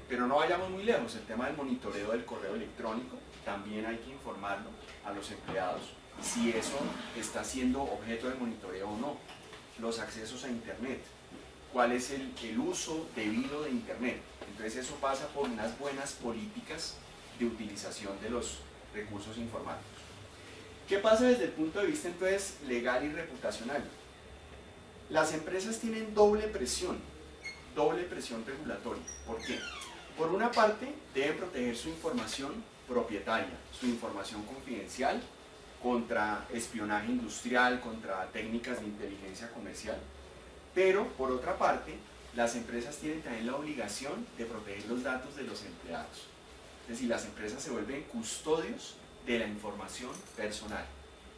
Pero no vayamos muy lejos, el tema del monitoreo del correo electrónico, también hay que informarlo a los empleados si eso está siendo objeto de monitoreo o no. Los accesos a internet, cuál es el uso debido de internet. Entonces eso pasa por unas buenas políticas de utilización de los recursos informáticos. ¿Qué pasa desde el punto de vista entonces legal y reputacional? Las empresas tienen doble presión regulatoria. ¿Por qué? Por una parte, deben proteger su información propietaria, su información confidencial, contra espionaje industrial, contra técnicas de inteligencia comercial, pero por otra parte, las empresas tienen también la obligación de proteger los datos de los empleados. Es decir, las empresas se vuelven custodios de la información personal,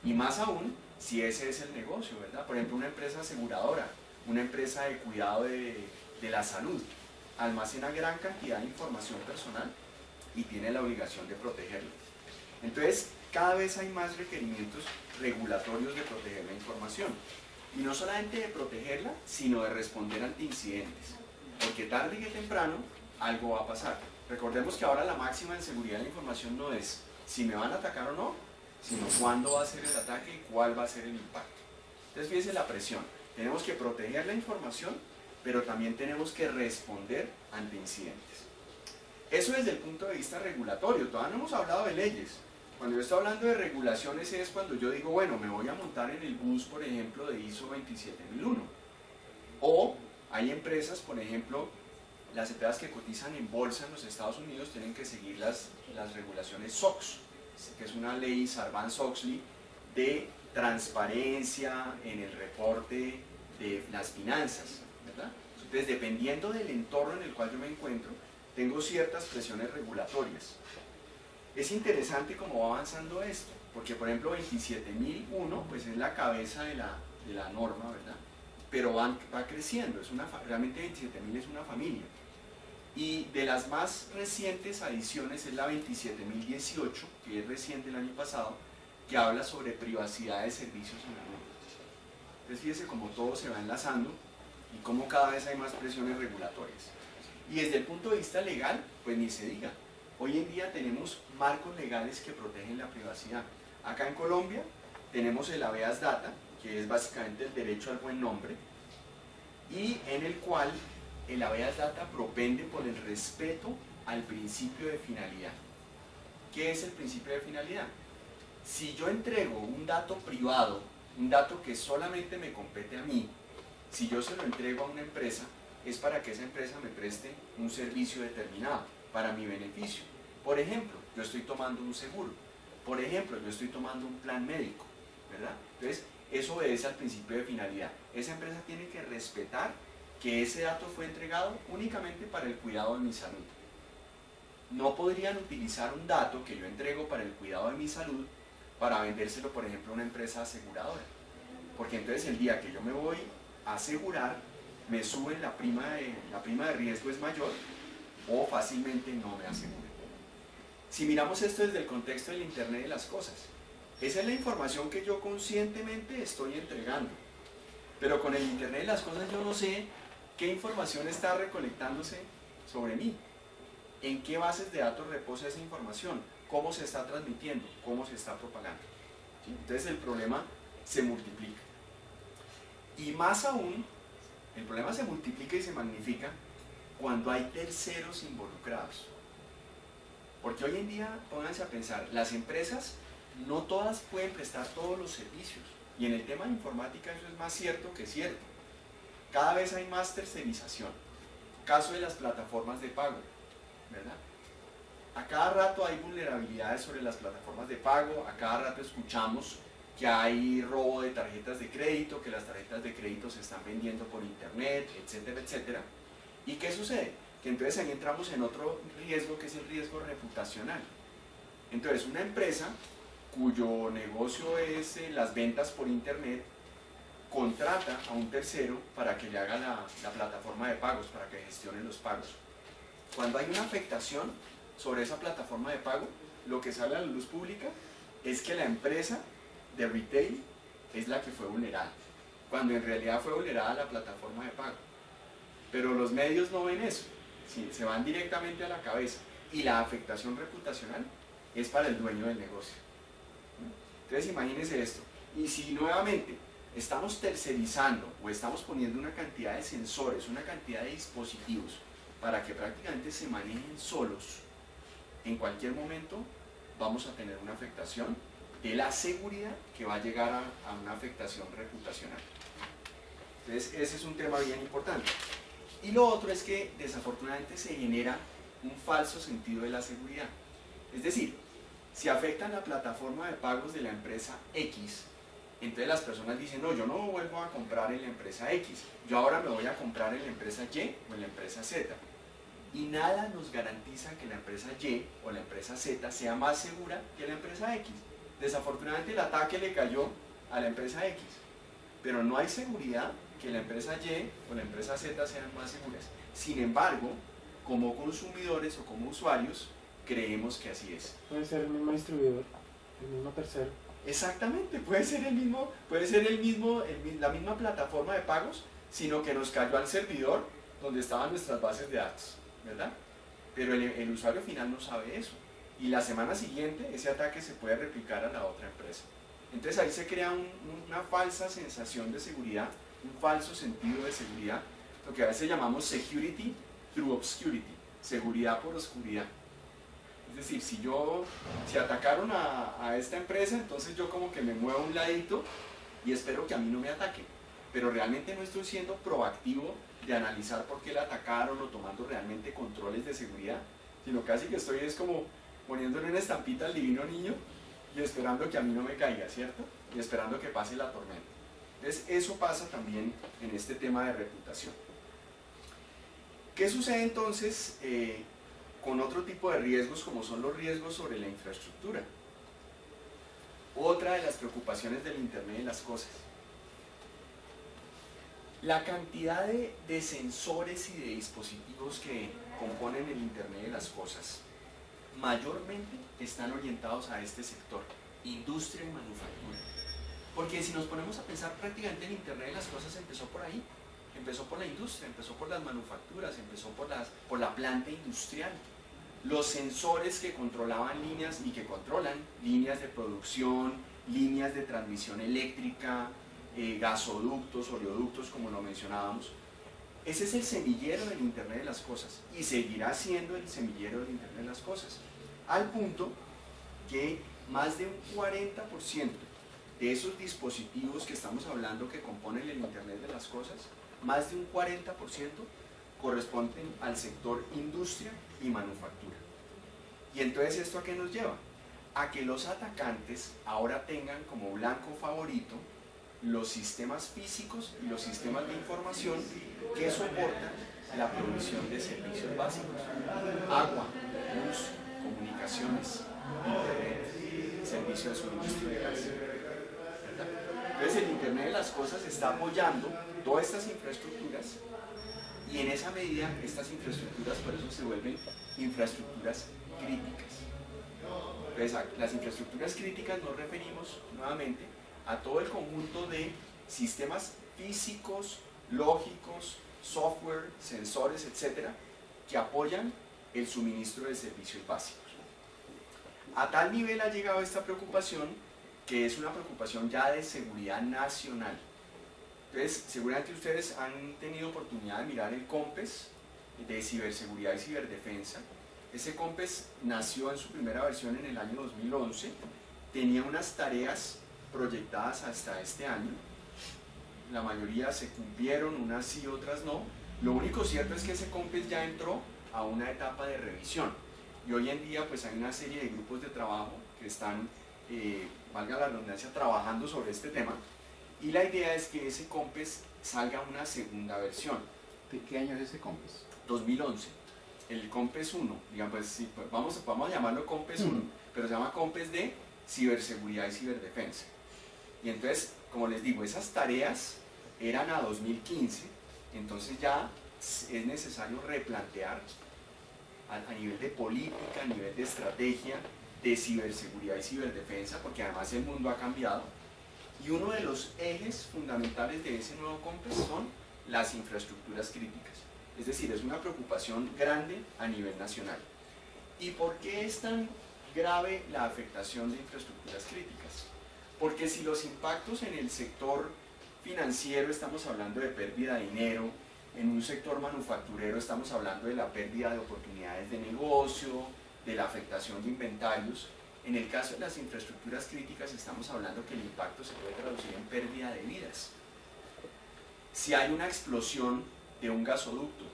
y más aún si ese es el negocio, ¿verdad? Por ejemplo, una empresa aseguradora, una empresa de cuidado de la salud, almacena gran cantidad de información personal y tiene la obligación de protegerla. Entonces, cada vez hay más requerimientos regulatorios de proteger la información. Y no solamente de protegerla, sino de responder ante incidentes. Porque tarde que temprano algo va a pasar. Recordemos que ahora la máxima en seguridad de la información no es si me van a atacar o no, sino cuándo va a ser el ataque y cuál va a ser el impacto. Entonces fíjense la presión. Tenemos que proteger la información, pero también tenemos que responder ante incidentes. Eso desde el punto de vista regulatorio. Todavía no hemos hablado de leyes. Cuando yo estoy hablando de regulaciones es cuando yo digo, bueno, me voy a montar en el bus, por ejemplo, de ISO 27001. O hay empresas, por ejemplo, las empresas que cotizan en bolsa en los Estados Unidos tienen que seguir las regulaciones SOX, que es una ley Sarbanes-Oxley de transparencia en el reporte de las finanzas, ¿verdad? Entonces, dependiendo del entorno en el cual yo me encuentro, tengo ciertas presiones regulatorias. Es interesante cómo va avanzando esto, porque por ejemplo 27001 pues es la cabeza de la norma, ¿verdad? Pero va creciendo, realmente 27000 es una familia. Y de las más recientes adiciones es la 27018, que es reciente el año pasado, que habla sobre privacidad de servicios en la nube. Entonces fíjese cómo todo se va enlazando y cómo cada vez hay más presiones regulatorias. Y desde el punto de vista legal, pues ni se diga. Hoy en día tenemos marcos legales que protegen la privacidad. Acá en Colombia tenemos el habeas data, que es básicamente el derecho al buen nombre, y en el cual el habeas data propende por el respeto al principio de finalidad. ¿Qué es el principio de finalidad? Si yo entrego un dato privado, un dato que solamente me compete a mí, si yo se lo entrego a una empresa, es para que esa empresa me preste un servicio determinado, para mi beneficio. Por ejemplo, yo estoy tomando un seguro. Por ejemplo, yo estoy tomando un plan médico, ¿verdad? Entonces, eso obedece al principio de finalidad. Esa empresa tiene que respetar que ese dato fue entregado únicamente para el cuidado de mi salud. No podrían utilizar un dato que yo entrego para el cuidado de mi salud para vendérselo, por ejemplo, a una empresa aseguradora. Porque entonces el día que yo me voy a asegurar, me suben la prima de riesgo es mayor o fácilmente no me aseguran. Si miramos esto desde el contexto del Internet de las cosas, esa es la información que yo conscientemente estoy entregando. Pero con el Internet de las cosas yo no sé qué información está recolectándose sobre mí. ¿En qué bases de datos reposa esa información? ¿Cómo se está transmitiendo? ¿Cómo se está propagando? ¿Sí? Entonces el problema se multiplica. Y más aún, el problema se multiplica y se magnifica cuando hay terceros involucrados. Porque hoy en día, pónganse a pensar, las empresas no todas pueden prestar todos los servicios. Y en el tema de informática eso es más cierto que cierto. Cada vez hay más tercerización. Caso de las plataformas de pago, ¿verdad? A cada rato hay vulnerabilidades sobre las plataformas de pago, a cada rato escuchamos que hay robo de tarjetas de crédito, que las tarjetas de crédito se están vendiendo por internet, etcétera, etcétera. ¿Y qué sucede? Que entonces ahí entramos en otro riesgo que es el riesgo reputacional. Entonces una empresa cuyo negocio es las ventas por internet contrata a un tercero para que le haga la plataforma de pagos, para que gestione los pagos. Cuando hay una afectación sobre esa plataforma de pago, lo que sale a la luz pública es que la empresa de retail es la que fue vulnerada, cuando en realidad fue vulnerada la plataforma de pago. Pero los medios no ven eso, sí, se van directamente a la cabeza y la afectación reputacional es para el dueño del negocio. Entonces imagínense esto, y si nuevamente estamos tercerizando o estamos poniendo una cantidad de sensores, una cantidad de dispositivos para que prácticamente se manejen solos, en cualquier momento vamos a tener una afectación de la seguridad que va a llegar a una afectación reputacional. Entonces ese es un tema bien importante. Y lo otro es que desafortunadamente se genera un falso sentido de la seguridad. Es decir, si afectan la plataforma de pagos de la empresa X, entonces las personas dicen, no, yo no vuelvo a comprar en la empresa X, yo ahora me voy a comprar en la empresa Y o en la empresa Z. Y nada nos garantiza que la empresa Y o la empresa Z sea más segura que la empresa X. Desafortunadamente el ataque le cayó a la empresa X, pero no hay seguridad que la empresa Y o la empresa Z sean más seguras. Sin embargo, como consumidores o como usuarios, creemos que así es. Puede ser el mismo distribuidor, el mismo tercero. Exactamente, puede ser la misma plataforma de pagos, sino que nos cayó al servidor donde estaban nuestras bases de datos, ¿verdad? Pero el usuario final no sabe eso. Y la semana siguiente ese ataque se puede replicar a la otra empresa. Entonces ahí se crea una falsa sensación de seguridad, un falso sentido de seguridad, lo que a veces llamamos security through obscurity, seguridad por oscuridad. Es decir, si atacaron a esta empresa, entonces yo como que me muevo a un ladito y espero que a mí no me ataquen. Pero realmente no estoy siendo proactivo de analizar por qué la atacaron o tomando realmente controles de seguridad, sino casi que estoy es como poniéndole una estampita al divino niño y esperando que a mí no me caiga, ¿cierto? Y esperando que pase la tormenta. Entonces eso pasa también en este tema de reputación. ¿Qué sucede entonces con otro tipo de riesgos como son los riesgos sobre la infraestructura? Otra de las preocupaciones del Internet de las cosas. La cantidad de sensores y de dispositivos que componen el Internet de las cosas mayormente están orientados a este sector, industria y manufactura. Porque si nos ponemos a pensar, prácticamente el Internet de las cosas empezó por ahí, empezó por la industria, empezó por las manufacturas, empezó por la planta industrial. Los sensores que controlaban líneas y que controlan líneas de producción, líneas de transmisión eléctrica, gasoductos, oleoductos, como lo mencionábamos, Ese es el semillero del Internet de las Cosas y seguirá siendo el semillero del Internet de las Cosas, al punto que más de un 40% de esos dispositivos que estamos hablando que componen el Internet de las Cosas, más de un 40% corresponden al sector industria y manufactura. Y entonces, ¿esto a qué nos lleva? A que los atacantes ahora tengan como blanco favorito los sistemas físicos y los sistemas de información que soportan la provisión de servicios básicos: agua, luz, comunicaciones, internet, servicio de suministro de gas. Entonces, el Internet de las Cosas está apoyando todas estas infraestructuras, y en esa medida estas infraestructuras por eso se vuelven infraestructuras críticas. Entonces, a las infraestructuras críticas nos referimos nuevamente a todo el conjunto de sistemas físicos, lógicos, software, sensores, etcétera, que apoyan el suministro de servicios básicos. A tal nivel ha llegado esta preocupación, que es una preocupación ya de seguridad nacional. Entonces, seguramente ustedes han tenido oportunidad de mirar el COMPES de ciberseguridad y ciberdefensa. Ese COMPES nació en su primera versión en el año 2011, tenía unas tareas proyectadas hasta este año, la mayoría se cumplieron, unas sí, otras no. Lo único cierto es que ese COMPES ya entró a una etapa de revisión, y hoy en día pues hay una serie de grupos de trabajo que están, valga la redundancia, trabajando sobre este tema, y la idea es que ese COMPES salga una segunda versión. ¿De qué año es ese COMPES? 2011. El COMPES 1, digamos, pues, sí, pues vamos a llamarlo COMPES 1, pero se llama COMPES de ciberseguridad y ciberdefensa. Y entonces, como les digo, esas tareas eran a 2015, entonces ya es necesario replantear a nivel de política, a nivel de estrategia de ciberseguridad y ciberdefensa, porque además el mundo ha cambiado, y uno de los ejes fundamentales de ese nuevo COMPES son las infraestructuras críticas. Es decir, es una preocupación grande a nivel nacional. ¿Y por qué es tan grave la afectación de infraestructuras críticas? Porque si los impactos en el sector financiero estamos hablando de pérdida de dinero, en un sector manufacturero estamos hablando de la pérdida de oportunidades de negocio, de la afectación de inventarios, en el caso de las infraestructuras críticas estamos hablando que el impacto se puede traducir en pérdida de vidas. Si hay una explosión de un gasoducto,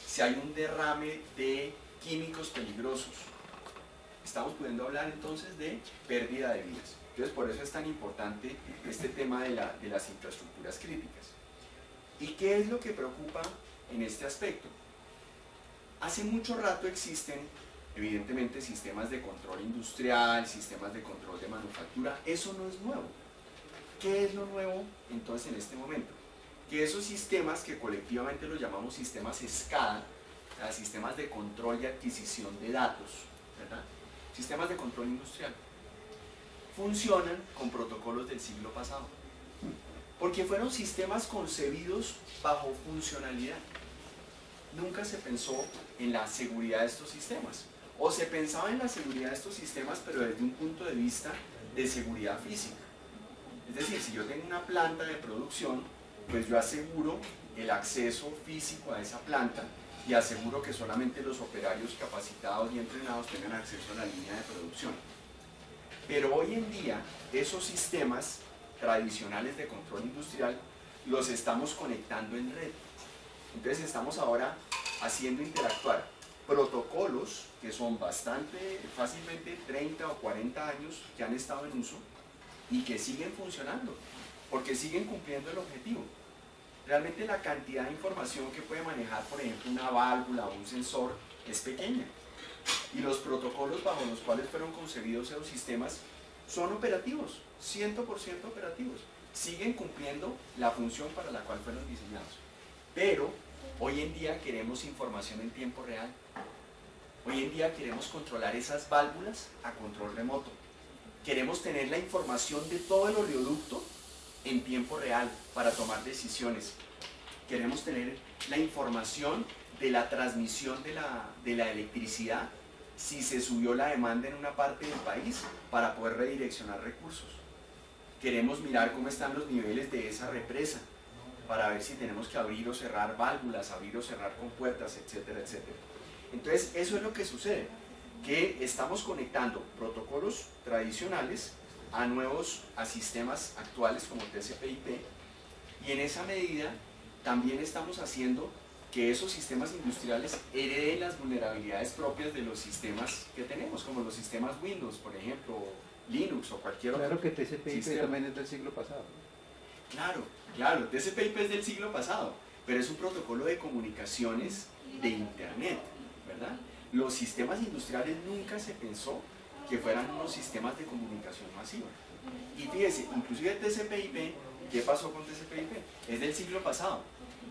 si hay un derrame de químicos peligrosos, estamos pudiendo hablar entonces de pérdida de vidas. Entonces, por eso es tan importante este tema de las infraestructuras críticas. ¿Y qué es lo que preocupa en este aspecto? Hace mucho rato existen, evidentemente, sistemas de control industrial, sistemas de control de manufactura. Eso no es nuevo. ¿Qué es lo nuevo entonces en este momento? Que esos sistemas, que colectivamente los llamamos sistemas SCADA, sistemas de control y adquisición de datos, ¿verdad? Sistemas de control industrial, funcionan con protocolos del siglo pasado, porque fueron sistemas concebidos bajo funcionalidad. Nunca se pensó en la seguridad de estos sistemas, o se pensaba en la seguridad de estos sistemas pero desde un punto de vista de seguridad física. Es decir, si yo tengo una planta de producción, pues yo aseguro el acceso físico a esa planta y aseguro que solamente los operarios capacitados y entrenados tengan acceso a la línea de producción. Pero hoy en día, esos sistemas tradicionales de control industrial los estamos conectando en red. Entonces estamos ahora haciendo interactuar protocolos que son bastante fácilmente 30 o 40 años que han estado en uso y que siguen funcionando, porque siguen cumpliendo el objetivo. Realmente la cantidad de información que puede manejar, por ejemplo, una válvula o un sensor es pequeña. Y los protocolos bajo los cuales fueron concebidos esos sistemas son operativos, 100% operativos. Siguen cumpliendo la función para la cual fueron diseñados. Pero hoy en día queremos información en tiempo real. Hoy en día queremos controlar esas válvulas a control remoto. Queremos tener la información de todo el oleoducto en tiempo real para tomar decisiones. Queremos tener la información de la transmisión de la electricidad, si se subió la demanda en una parte del país, para poder redireccionar recursos. Queremos mirar cómo están los niveles de esa represa para ver si tenemos que abrir o cerrar válvulas, abrir o cerrar compuertas, etcétera, etcétera. Entonces, eso es lo que sucede, que estamos conectando protocolos tradicionales a sistemas actuales como TCP/IP, y en esa medida también estamos haciendo que esos sistemas industriales hereden las vulnerabilidades propias de los sistemas que tenemos, como los sistemas Windows, por ejemplo, Linux o cualquier otro. Claro que TCP/IP sistema. también es del siglo pasado. Claro, claro, TCP/IP es del siglo pasado, pero es un protocolo de comunicaciones de Internet, ¿verdad? Los sistemas industriales nunca se pensó que fueran unos sistemas de comunicación masiva. Y fíjese, inclusive TCP/IP, ¿qué pasó con TCP/IP? Es del siglo pasado.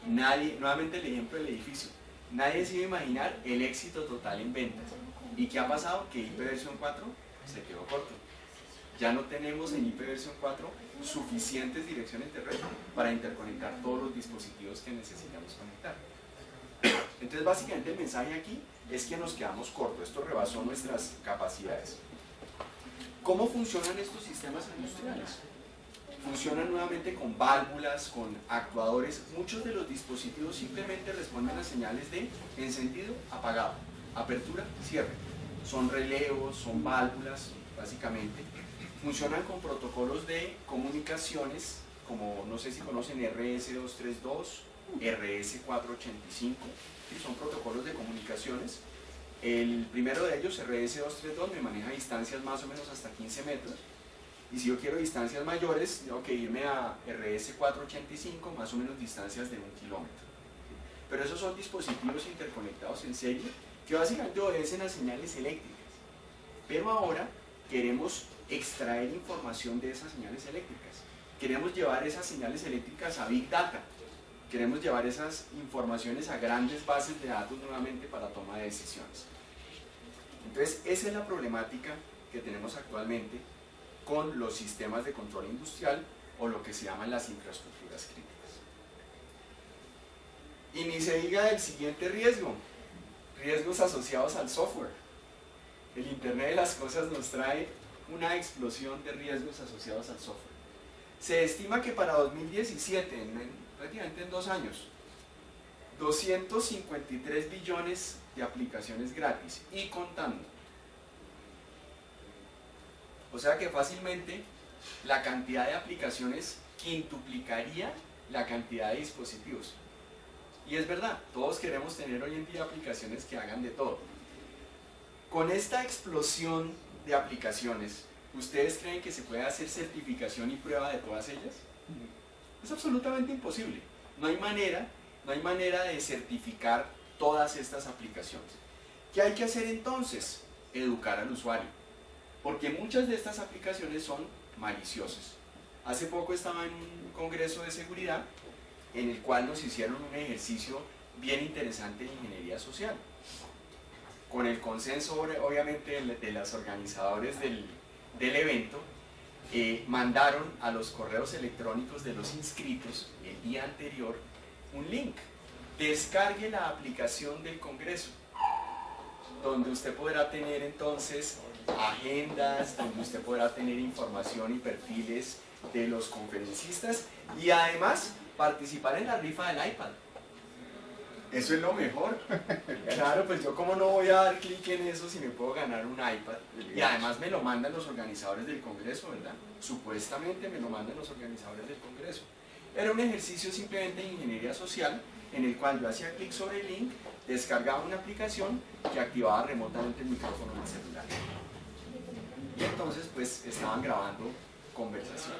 Nadie, nuevamente el ejemplo del edificio, nadie se iba a imaginar el éxito total en ventas. ¿Y qué ha pasado? Que IP versión 4 se quedó corto. Ya no tenemos en IP versión 4 suficientes direcciones de red para interconectar todos los dispositivos que necesitamos conectar. Entonces básicamente el mensaje aquí es que nos quedamos cortos, esto rebasó nuestras capacidades. ¿Cómo funcionan estos sistemas industriales? Funcionan nuevamente con válvulas, con actuadores. Muchos de los dispositivos simplemente responden a señales de encendido, apagado, apertura, cierre. Son relevos, son válvulas, básicamente. Funcionan con protocolos de comunicaciones, como no sé si conocen RS-232, RS-485, son protocolos de comunicaciones. El primero de ellos, RS-232, me maneja distancias más o menos hasta 15 metros. Y si yo quiero distancias mayores, tengo que irme a RS-485, más o menos distancias de 1 kilómetro. Pero esos son dispositivos interconectados en serie que básicamente obedecen a señales eléctricas. Pero ahora queremos extraer información de esas señales eléctricas. Queremos llevar esas señales eléctricas a Big Data. Queremos llevar esas informaciones a grandes bases de datos nuevamente para toma de decisiones. Entonces, esa es la problemática que tenemos actualmente con los sistemas de control industrial o lo que se llaman las infraestructuras críticas. Y ni se diga del siguiente riesgo, riesgos asociados al software. El Internet de las Cosas nos trae una explosión de riesgos asociados al software. Se estima que para 2017, prácticamente en 2 años, 253 billones de aplicaciones gratis y contando. O sea que fácilmente la cantidad de aplicaciones quintuplicaría la cantidad de dispositivos. Y es verdad, todos queremos tener hoy en día aplicaciones que hagan de todo. Con esta explosión de aplicaciones, ¿ustedes creen que se puede hacer certificación y prueba de todas ellas? Es absolutamente imposible. No hay manera de certificar todas estas aplicaciones. ¿Qué hay que hacer entonces? Educar al usuario. Porque muchas de estas aplicaciones son maliciosas. Hace poco estaba en un congreso de seguridad en el cual nos hicieron un ejercicio bien interesante de ingeniería social. Con el consenso, obviamente, de los organizadores del evento, mandaron a los correos electrónicos de los inscritos el día anterior un link. Descargue la aplicación del congreso, donde usted podrá tener entonces agendas, donde usted podrá tener información y perfiles de los conferencistas y además participar en la rifa del iPad. Eso es lo mejor. Claro, pues yo como no voy a dar clic en eso si me puedo ganar un iPad. Y además me lo mandan los organizadores del congreso, ¿verdad? Supuestamente me lo mandan los organizadores del congreso. Era un ejercicio simplemente de ingeniería social en el cual yo hacía clic sobre el link, descargaba una aplicación que activaba remotamente el micrófono del celular. Y entonces pues estaban grabando conversaciones,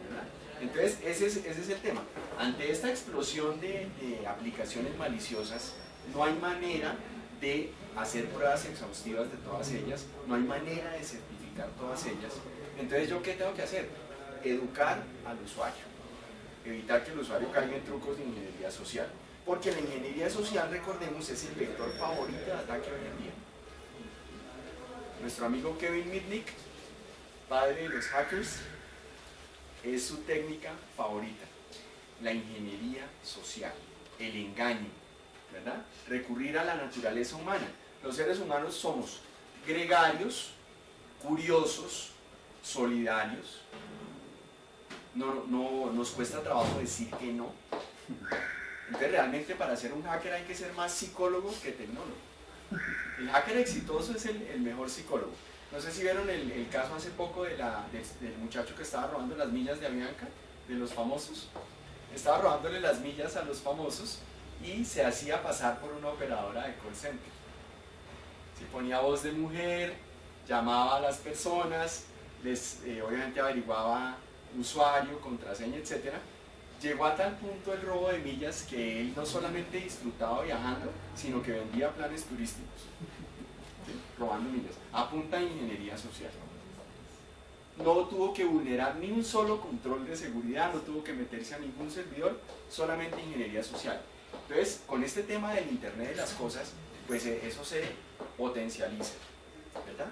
¿verdad? Entonces ese es el tema. Ante esta explosión de aplicaciones maliciosas, no hay manera de hacer pruebas exhaustivas de todas ellas, no hay manera de certificar todas ellas. Entonces ¿yo qué tengo que hacer? Educar al usuario, evitar que el usuario caiga en trucos de ingeniería social, porque la ingeniería social, recordemos, es el vector favorito de ataque hoy en día. Nuestro amigo Kevin Mitnick, padre de los hackers, es su técnica favorita, la ingeniería social, el engaño, ¿verdad? Recurrir a la naturaleza humana. Los seres humanos somos gregarios, curiosos, solidarios, nos cuesta trabajo decir que no. Entonces realmente para ser un hacker hay que ser más psicólogo que tecnólogo. El hacker exitoso es el mejor psicólogo. No sé si vieron el caso hace poco del muchacho que estaba robando las millas de Avianca, de los famosos. Estaba robándole las millas a los famosos y se hacía pasar por una operadora de call center. Se ponía voz de mujer, llamaba a las personas, obviamente averiguaba usuario, contraseña, etc. Llegó a tal punto el robo de millas que él no solamente disfrutaba viajando, sino que vendía planes turísticos, ¿sí? Robando millas, a punta de ingeniería social. No tuvo que vulnerar ni un solo control de seguridad, no tuvo que meterse a ningún servidor, solamente ingeniería social. Entonces, con este tema del Internet de las cosas, pues eso se potencializa, ¿verdad?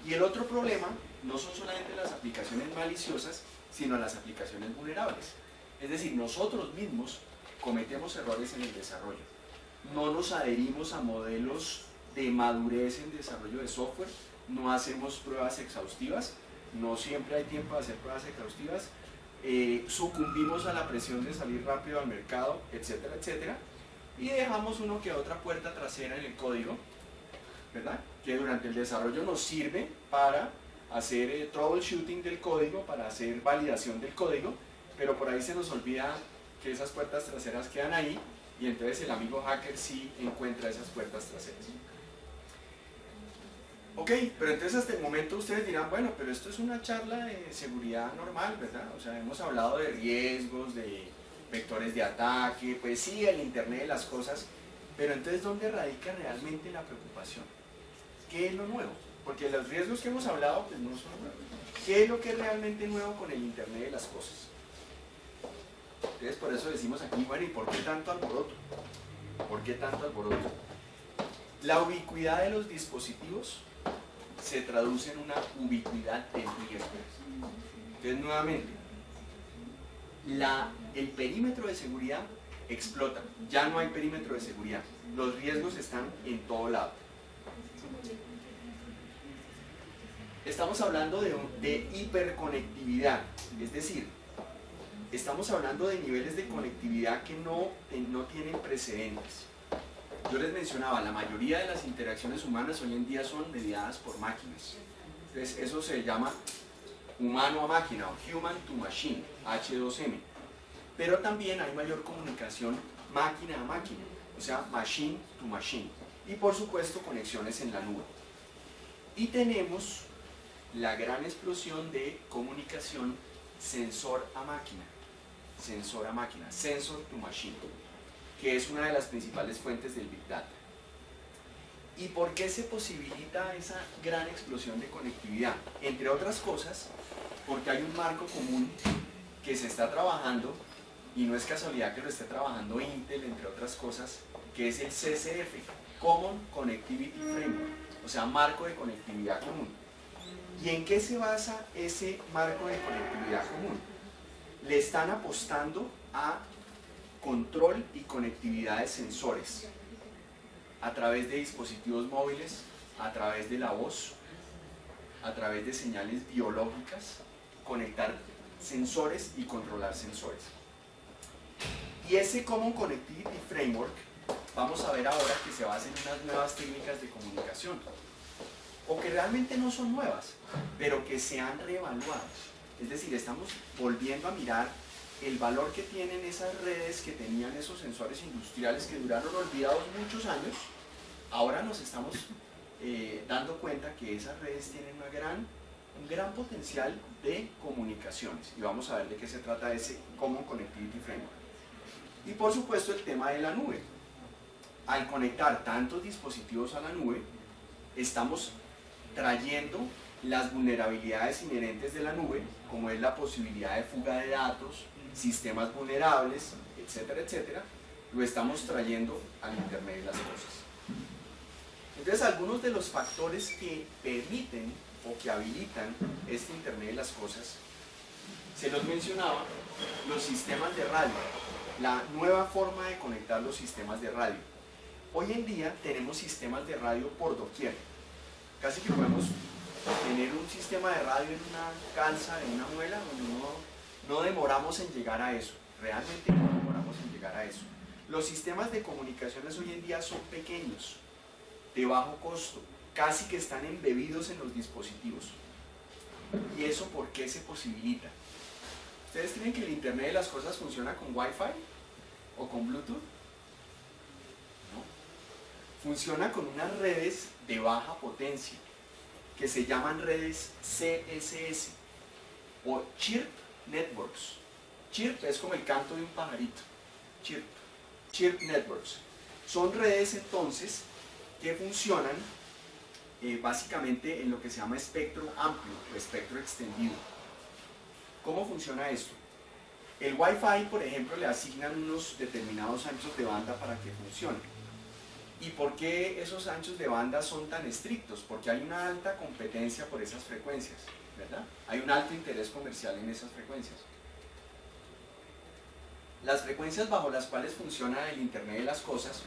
Y el otro problema no son solamente las aplicaciones maliciosas, sino las aplicaciones vulnerables. Es decir, nosotros mismos cometemos errores en el desarrollo. No nos adherimos a modelos de madurez en desarrollo de software, no hacemos pruebas exhaustivas, no siempre hay tiempo de hacer pruebas exhaustivas, sucumbimos a la presión de salir rápido al mercado, etcétera, etcétera, y dejamos uno que otra puerta trasera en el código, ¿verdad? Que durante el desarrollo nos sirve para hacer troubleshooting del código, para hacer validación del código, pero por ahí se nos olvida que esas puertas traseras quedan ahí y entonces el amigo hacker sí encuentra esas puertas traseras. Ok, pero entonces hasta el momento ustedes dirán, bueno, pero esto es una charla de seguridad normal, ¿verdad? O sea, hemos hablado de riesgos, de vectores de ataque, pues sí, el Internet de las cosas, pero entonces ¿dónde radica realmente la preocupación? ¿Qué es lo nuevo? Porque los riesgos que hemos hablado pues no son nuevos. ¿Qué es lo que es realmente nuevo con el Internet de las cosas? Entonces por eso decimos aquí, bueno, ¿y por qué tanto alboroto? ¿Por qué tanto alboroto? La ubicuidad de los dispositivos se traduce en una ubicuidad de riesgos. Entonces nuevamente, el perímetro de seguridad explota, ya no hay perímetro de seguridad, los riesgos están en todo lado. Estamos hablando de hiperconectividad, es decir, estamos hablando de niveles de conectividad que no tienen precedentes. Yo les mencionaba, la mayoría de las interacciones humanas hoy en día son mediadas por máquinas. Entonces eso se llama humano a máquina o human to machine, H2M. Pero también hay mayor comunicación máquina a máquina, o sea, machine to machine. Y por supuesto conexiones en la nube. Y tenemos la gran explosión de comunicación sensor a máquina, sensor to machine, que es una de las principales fuentes del Big Data. ¿Y por qué se posibilita esa gran explosión de conectividad? Entre otras cosas, porque hay un marco común que se está trabajando, y no es casualidad que lo esté trabajando Intel, entre otras cosas, que es el CCF, Common Connectivity Framework, o sea, marco de conectividad común. ¿Y en qué se basa ese marco de conectividad común? Le están apostando a control y conectividad de sensores a través de dispositivos móviles, a través de la voz, a través de señales biológicas, conectar sensores y controlar sensores. Y ese Common Connectivity Framework, vamos a ver ahora que se basa en unas nuevas técnicas de comunicación, o que realmente no son nuevas, pero que se han reevaluado. Es decir, estamos volviendo a mirar el valor que tienen esas redes que tenían esos sensores industriales que duraron olvidados muchos años. Ahora nos estamos dando cuenta que esas redes tienen un gran potencial de comunicaciones, y vamos a ver de qué se trata ese Common Connectivity Framework. Y por supuesto el tema de la nube. Al conectar tantos dispositivos a la nube, estamos trayendo las vulnerabilidades inherentes de la nube, como es la posibilidad de fuga de datos, sistemas vulnerables, etcétera, etcétera, lo estamos trayendo al Internet de las cosas. Entonces, algunos de los factores que permiten o que habilitan este Internet de las cosas, se los mencionaba, los sistemas de radio, la nueva forma de conectar los sistemas de radio. Hoy en día tenemos sistemas de radio por doquier. Casi que podemos tener un sistema de radio en una calza, en una muela, donde uno No demoramos en llegar a eso, realmente no demoramos en llegar a eso. Los sistemas de comunicaciones hoy en día son pequeños, de bajo costo, casi que están embebidos en los dispositivos. ¿Y eso por qué se posibilita? ¿Ustedes creen que el Internet de las cosas funciona con Wi-Fi o con Bluetooth? No. Funciona con unas redes de baja potencia que se llaman redes CSS o Chirp Networks. Chirp es como el canto de un pajarito. Chirp Networks. Son redes entonces que funcionan básicamente en lo que se llama espectro amplio o espectro extendido. ¿Cómo funciona esto? El Wi-Fi, por ejemplo, le asignan unos determinados anchos de banda para que funcione. ¿Y por qué esos anchos de banda son tan estrictos? Porque hay una alta competencia por esas frecuencias, ¿verdad? Hay un alto interés comercial en esas frecuencias. Las frecuencias bajo las cuales funciona el Internet de las cosas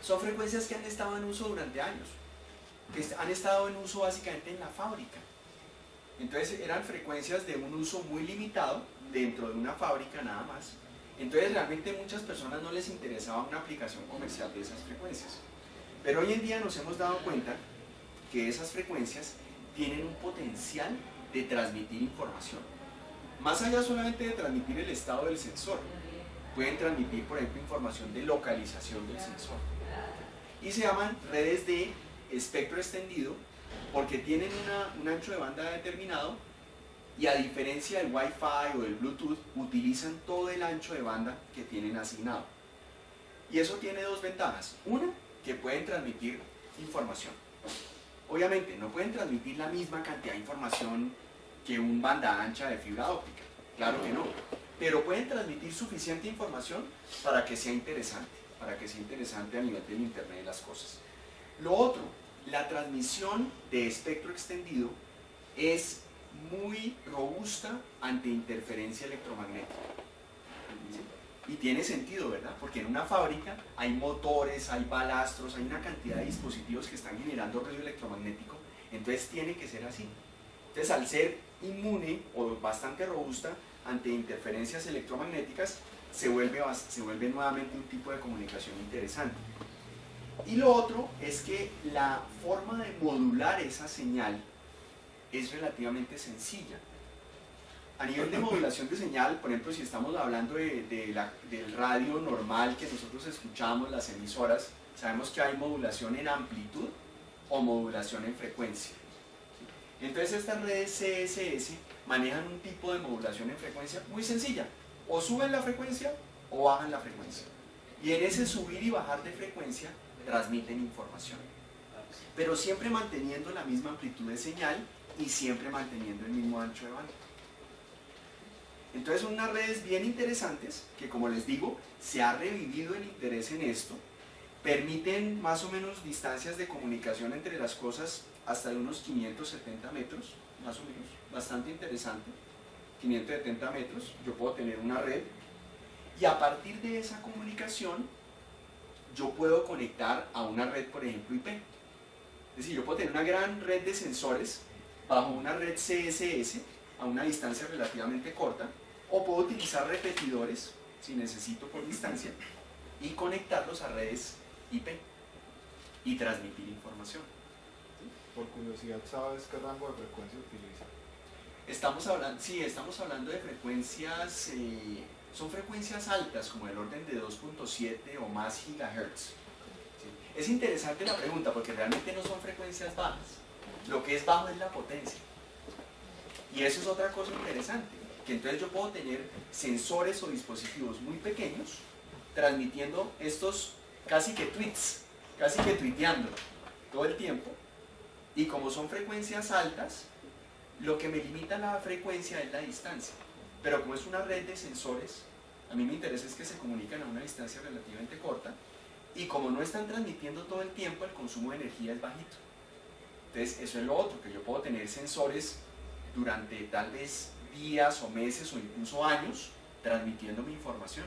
son frecuencias que han estado en uso durante años, que han estado en uso básicamente en la fábrica. Entonces eran frecuencias de un uso muy limitado dentro de una fábrica nada más. Entonces realmente a muchas personas no les interesaba una aplicación comercial de esas frecuencias. Pero hoy en día nos hemos dado cuenta que esas frecuencias tienen un potencial de transmitir información. Más allá solamente de transmitir el estado del sensor, pueden transmitir, por ejemplo, información de localización del sensor. Y se llaman redes de espectro extendido porque tienen un ancho de banda determinado y a diferencia del Wi-Fi o del Bluetooth, utilizan todo el ancho de banda que tienen asignado. Y eso tiene dos ventajas. Una, que pueden transmitir información. Obviamente, no pueden transmitir la misma cantidad de información que un banda ancha de fibra óptica. Claro que no. Pero pueden transmitir suficiente información para que sea interesante a nivel del Internet de las cosas. Lo otro, la transmisión de espectro extendido es muy robusta ante interferencia electromagnética. Y tiene sentido, ¿verdad? Porque en una fábrica hay motores, hay balastros, hay una cantidad de dispositivos que están generando ruido electromagnético, entonces tiene que ser así. Entonces, al ser inmune o bastante robusta ante interferencias electromagnéticas, se vuelve nuevamente un tipo de comunicación interesante. Y lo otro es que la forma de modular esa señal es relativamente sencilla. A nivel de modulación de señal, por ejemplo, si estamos hablando del radio normal que nosotros escuchamos, las emisoras, sabemos que hay modulación en amplitud o modulación en frecuencia. Entonces estas redes CSS manejan un tipo de modulación en frecuencia muy sencilla. O suben la frecuencia o bajan la frecuencia. Y en ese subir y bajar de frecuencia transmiten información. Pero siempre manteniendo la misma amplitud de señal y siempre manteniendo el mismo ancho de banda. Entonces son unas redes bien interesantes que, como les digo, se ha revivido el interés en esto. Permiten más o menos distancias de comunicación entre las cosas hasta de unos 570 metros, más o menos, bastante interesante. 570 metros, yo puedo tener una red y a partir de esa comunicación yo puedo conectar a una red, por ejemplo, IP. Es decir, yo puedo tener una gran red de sensores bajo una red CSS a una distancia relativamente corta, o puedo utilizar repetidores, si necesito por distancia, y conectarlos a redes IP y transmitir información. Por curiosidad, ¿sabes qué rango de frecuencia utiliza? Estamos hablando de frecuencias, son frecuencias altas, como del orden de 2.7 o más gigahertz. ¿Sí? Es interesante la pregunta, porque realmente no son frecuencias bajas. Lo que es bajo es la potencia. Y eso es otra cosa interesante, que entonces yo puedo tener sensores o dispositivos muy pequeños, transmitiendo estos casi que tweets, casi que tuiteando todo el tiempo, y como son frecuencias altas, lo que me limita la frecuencia es la distancia. Pero como es una red de sensores, a mí me interesa es que se comunican a una distancia relativamente corta, y como no están transmitiendo todo el tiempo, el consumo de energía es bajito. Entonces eso es lo otro, que yo puedo tener sensores durante tal vez días o meses o incluso años transmitiendo mi información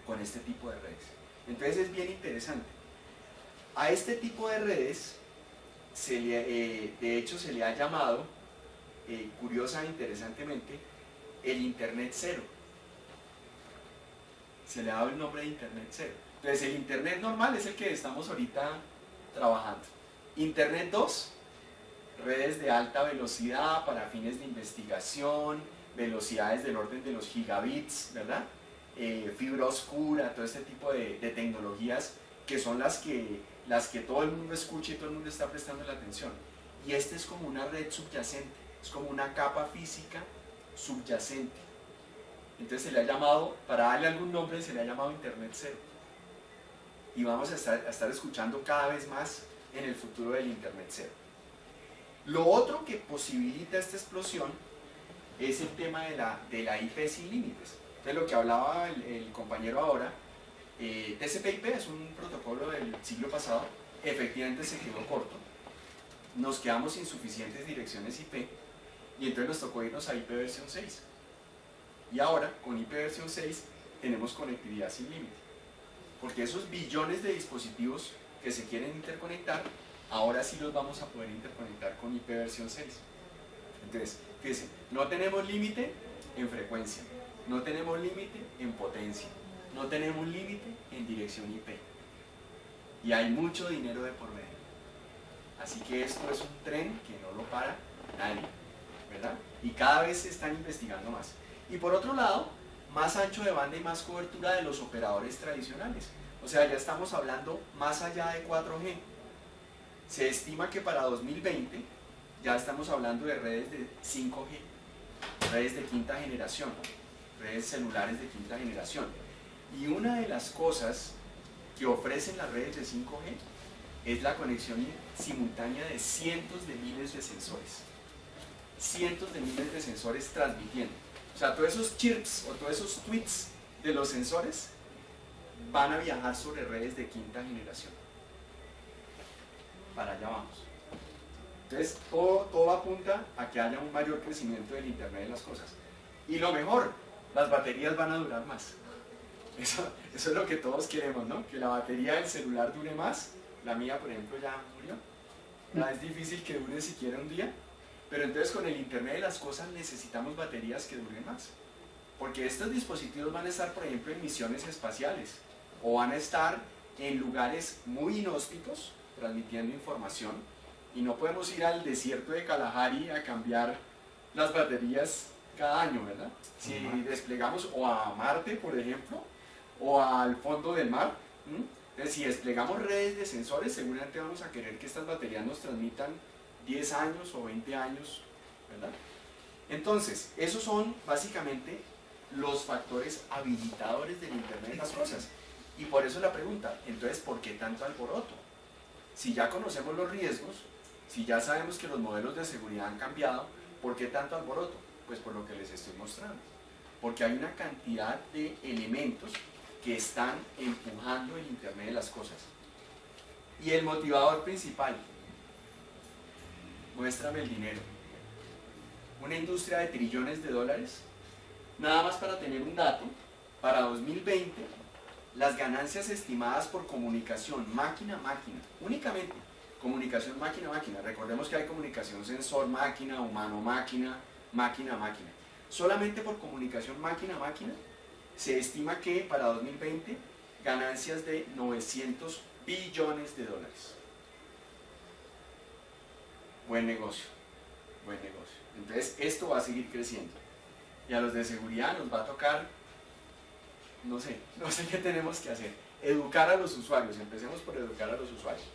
con este tipo de redes. Entonces es bien interesante. A este tipo de redes de hecho se le ha llamado, curiosa e interesantemente, el Internet cero. Se le ha dado el nombre de Internet cero. Entonces el Internet normal es el que estamos ahorita trabajando. Internet 2, redes de alta velocidad para fines de investigación, velocidades del orden de los gigabits, ¿verdad? Fibra oscura, todo este tipo de tecnologías que son las que todo el mundo escucha y todo el mundo está prestando la atención. Y este es como una red subyacente, es como una capa física subyacente. Entonces se le ha llamado, para darle algún nombre, se le ha llamado Internet cero. Y vamos a estar escuchando cada vez más en el futuro del Internet cero. Lo otro que posibilita esta explosión es el tema de la IP sin límites. De lo que hablaba el compañero ahora, TCP/IP es un protocolo del siglo pasado, efectivamente se quedó corto, nos quedamos sin suficientes direcciones IP y entonces nos tocó irnos a IP versión 6. Y ahora, con IP versión 6, tenemos conectividad sin límite, porque esos billones de dispositivos que se quieren interconectar, ahora sí los vamos a poder interconectar con IP versión 6. Entonces, fíjense, no tenemos límite en frecuencia, no tenemos límite en potencia, no tenemos límite en dirección IP. Y hay mucho dinero de por medio. Así que esto es un tren que no lo para nadie, ¿verdad? Y cada vez se están investigando más. Y por otro lado, más ancho de banda y más cobertura de los operadores tradicionales. O sea, ya estamos hablando más allá de 4G. Se estima que para 2020 ya estamos hablando de redes de 5G, redes de quinta generación, redes celulares de quinta generación. Y una de las cosas que ofrecen las redes de 5G es la conexión simultánea de cientos de miles de sensores. Cientos de miles de sensores transmitiendo. O sea, todos esos chirps o todos esos tweets de los sensores van a viajar sobre redes de quinta generación. Para allá vamos. Entonces, todo apunta a que haya un mayor crecimiento del Internet de las cosas. Y lo mejor, las baterías van a durar más. Eso es lo que todos queremos, ¿no? Que la batería del celular dure más. La mía, por ejemplo, ya murió. Ya es difícil que dure siquiera un día. Pero entonces con el Internet de las cosas necesitamos baterías que duren más. Porque estos dispositivos van a estar, por ejemplo, en misiones espaciales. O van a estar en lugares muy inhóspitos, transmitiendo información. Y no podemos ir al desierto de Kalahari a cambiar las baterías cada año, ¿verdad? Si desplegamos o a Marte, por ejemplo, o al fondo del mar, entonces, si desplegamos redes de sensores, seguramente vamos a querer que estas baterías nos transmitan 10 años o 20 años, ¿verdad? Entonces, esos son básicamente los factores habilitadores del Internet de las cosas. Y por eso la pregunta, entonces, ¿por qué tanto alboroto? Si ya conocemos los riesgos, si ya sabemos que los modelos de seguridad han cambiado, ¿por qué tanto alboroto? Pues por lo que les estoy mostrando. Porque hay una cantidad de elementos que están empujando el Internet de las cosas. Y el motivador principal, muéstrame el dinero. Una industria de trillones de dólares. Nada más para tener un dato, para 2020, las ganancias estimadas por comunicación máquina-máquina, únicamente comunicación máquina-máquina, recordemos que hay comunicación sensor-máquina, humano-máquina, máquina-máquina. Solamente por comunicación máquina-máquina se estima que para 2020 ganancias de 900 billones de dólares. Buen negocio, buen negocio. Entonces esto va a seguir creciendo. Y a los de seguridad nos va a tocar, no sé qué tenemos que hacer. Educar a los usuarios, empecemos por educar a los usuarios.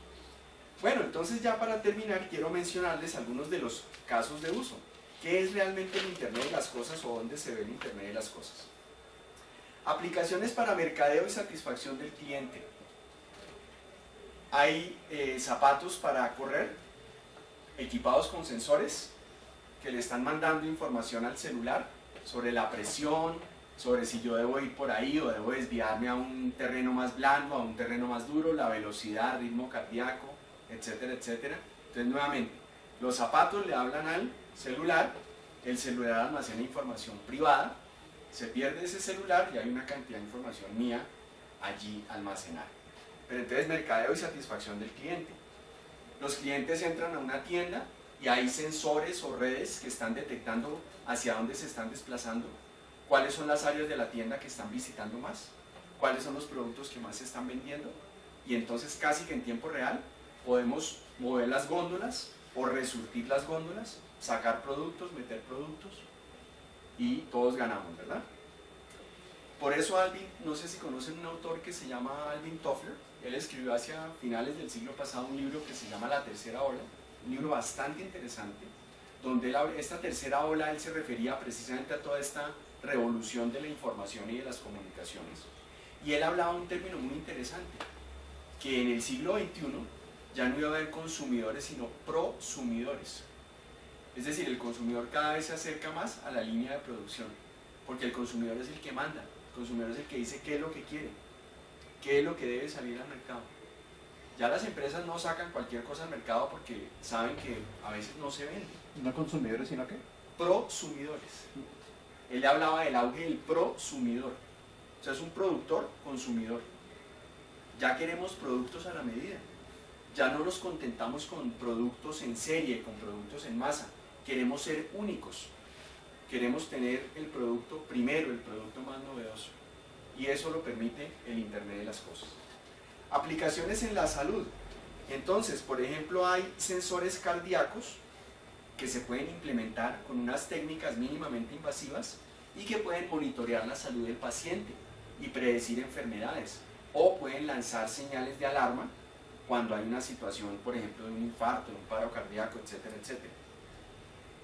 Bueno, entonces ya para terminar quiero mencionarles algunos de los casos de uso. ¿Qué es realmente el Internet de las cosas o dónde se ve el Internet de las cosas? Aplicaciones para mercadeo y satisfacción del cliente. Hay zapatos para correr, equipados con sensores que le están mandando información al celular sobre la presión, sobre si yo debo ir por ahí o debo desviarme a un terreno más blando, a un terreno más duro, la velocidad, ritmo cardíaco, etcétera, etcétera. Entonces, nuevamente, los zapatos le hablan al celular, el celular almacena información privada, se pierde ese celular y hay una cantidad de información mía allí almacenada. Pero entonces, mercadeo y satisfacción del cliente. Los clientes entran a una tienda y hay sensores o redes que están detectando hacia dónde se están desplazando, cuáles son las áreas de la tienda que están visitando más, cuáles son los productos que más se están vendiendo, y entonces casi que en tiempo real podemos mover las góndolas o resurtir las góndolas, sacar productos, meter productos, y todos ganamos, ¿verdad? Por eso Alvin, no sé si conocen un autor que se llama Alvin Toffler. Él escribió hacia finales del siglo pasado un libro que se llama La Tercera Ola, un libro bastante interesante, donde esta tercera ola él se refería precisamente a toda esta revolución de la información y de las comunicaciones. Y él hablaba un término muy interesante, que en el siglo XXI ya no iba a haber consumidores sino prosumidores. Es decir, el consumidor cada vez se acerca más a la línea de producción, porque el consumidor es el que manda, el consumidor es el que dice qué es lo que quiere, qué es lo que debe salir al mercado. Ya las empresas no sacan cualquier cosa al mercado porque saben que a veces no se vende. No consumidores, sino que Prosumidores. Él le hablaba del auge del prosumidor. O sea, es un productor consumidor. Ya queremos productos a la medida. Ya no nos contentamos con productos en serie, con productos en masa. Queremos ser únicos. Queremos tener el producto primero, el producto más novedoso. Y eso lo permite el Internet de las cosas. Aplicaciones en la salud. Entonces, por ejemplo, hay sensores cardíacos que se pueden implementar con unas técnicas mínimamente invasivas y que pueden monitorear la salud del paciente y predecir enfermedades, o pueden lanzar señales de alarma cuando hay una situación, por ejemplo, de un infarto, de un paro cardíaco, etcétera, etcétera.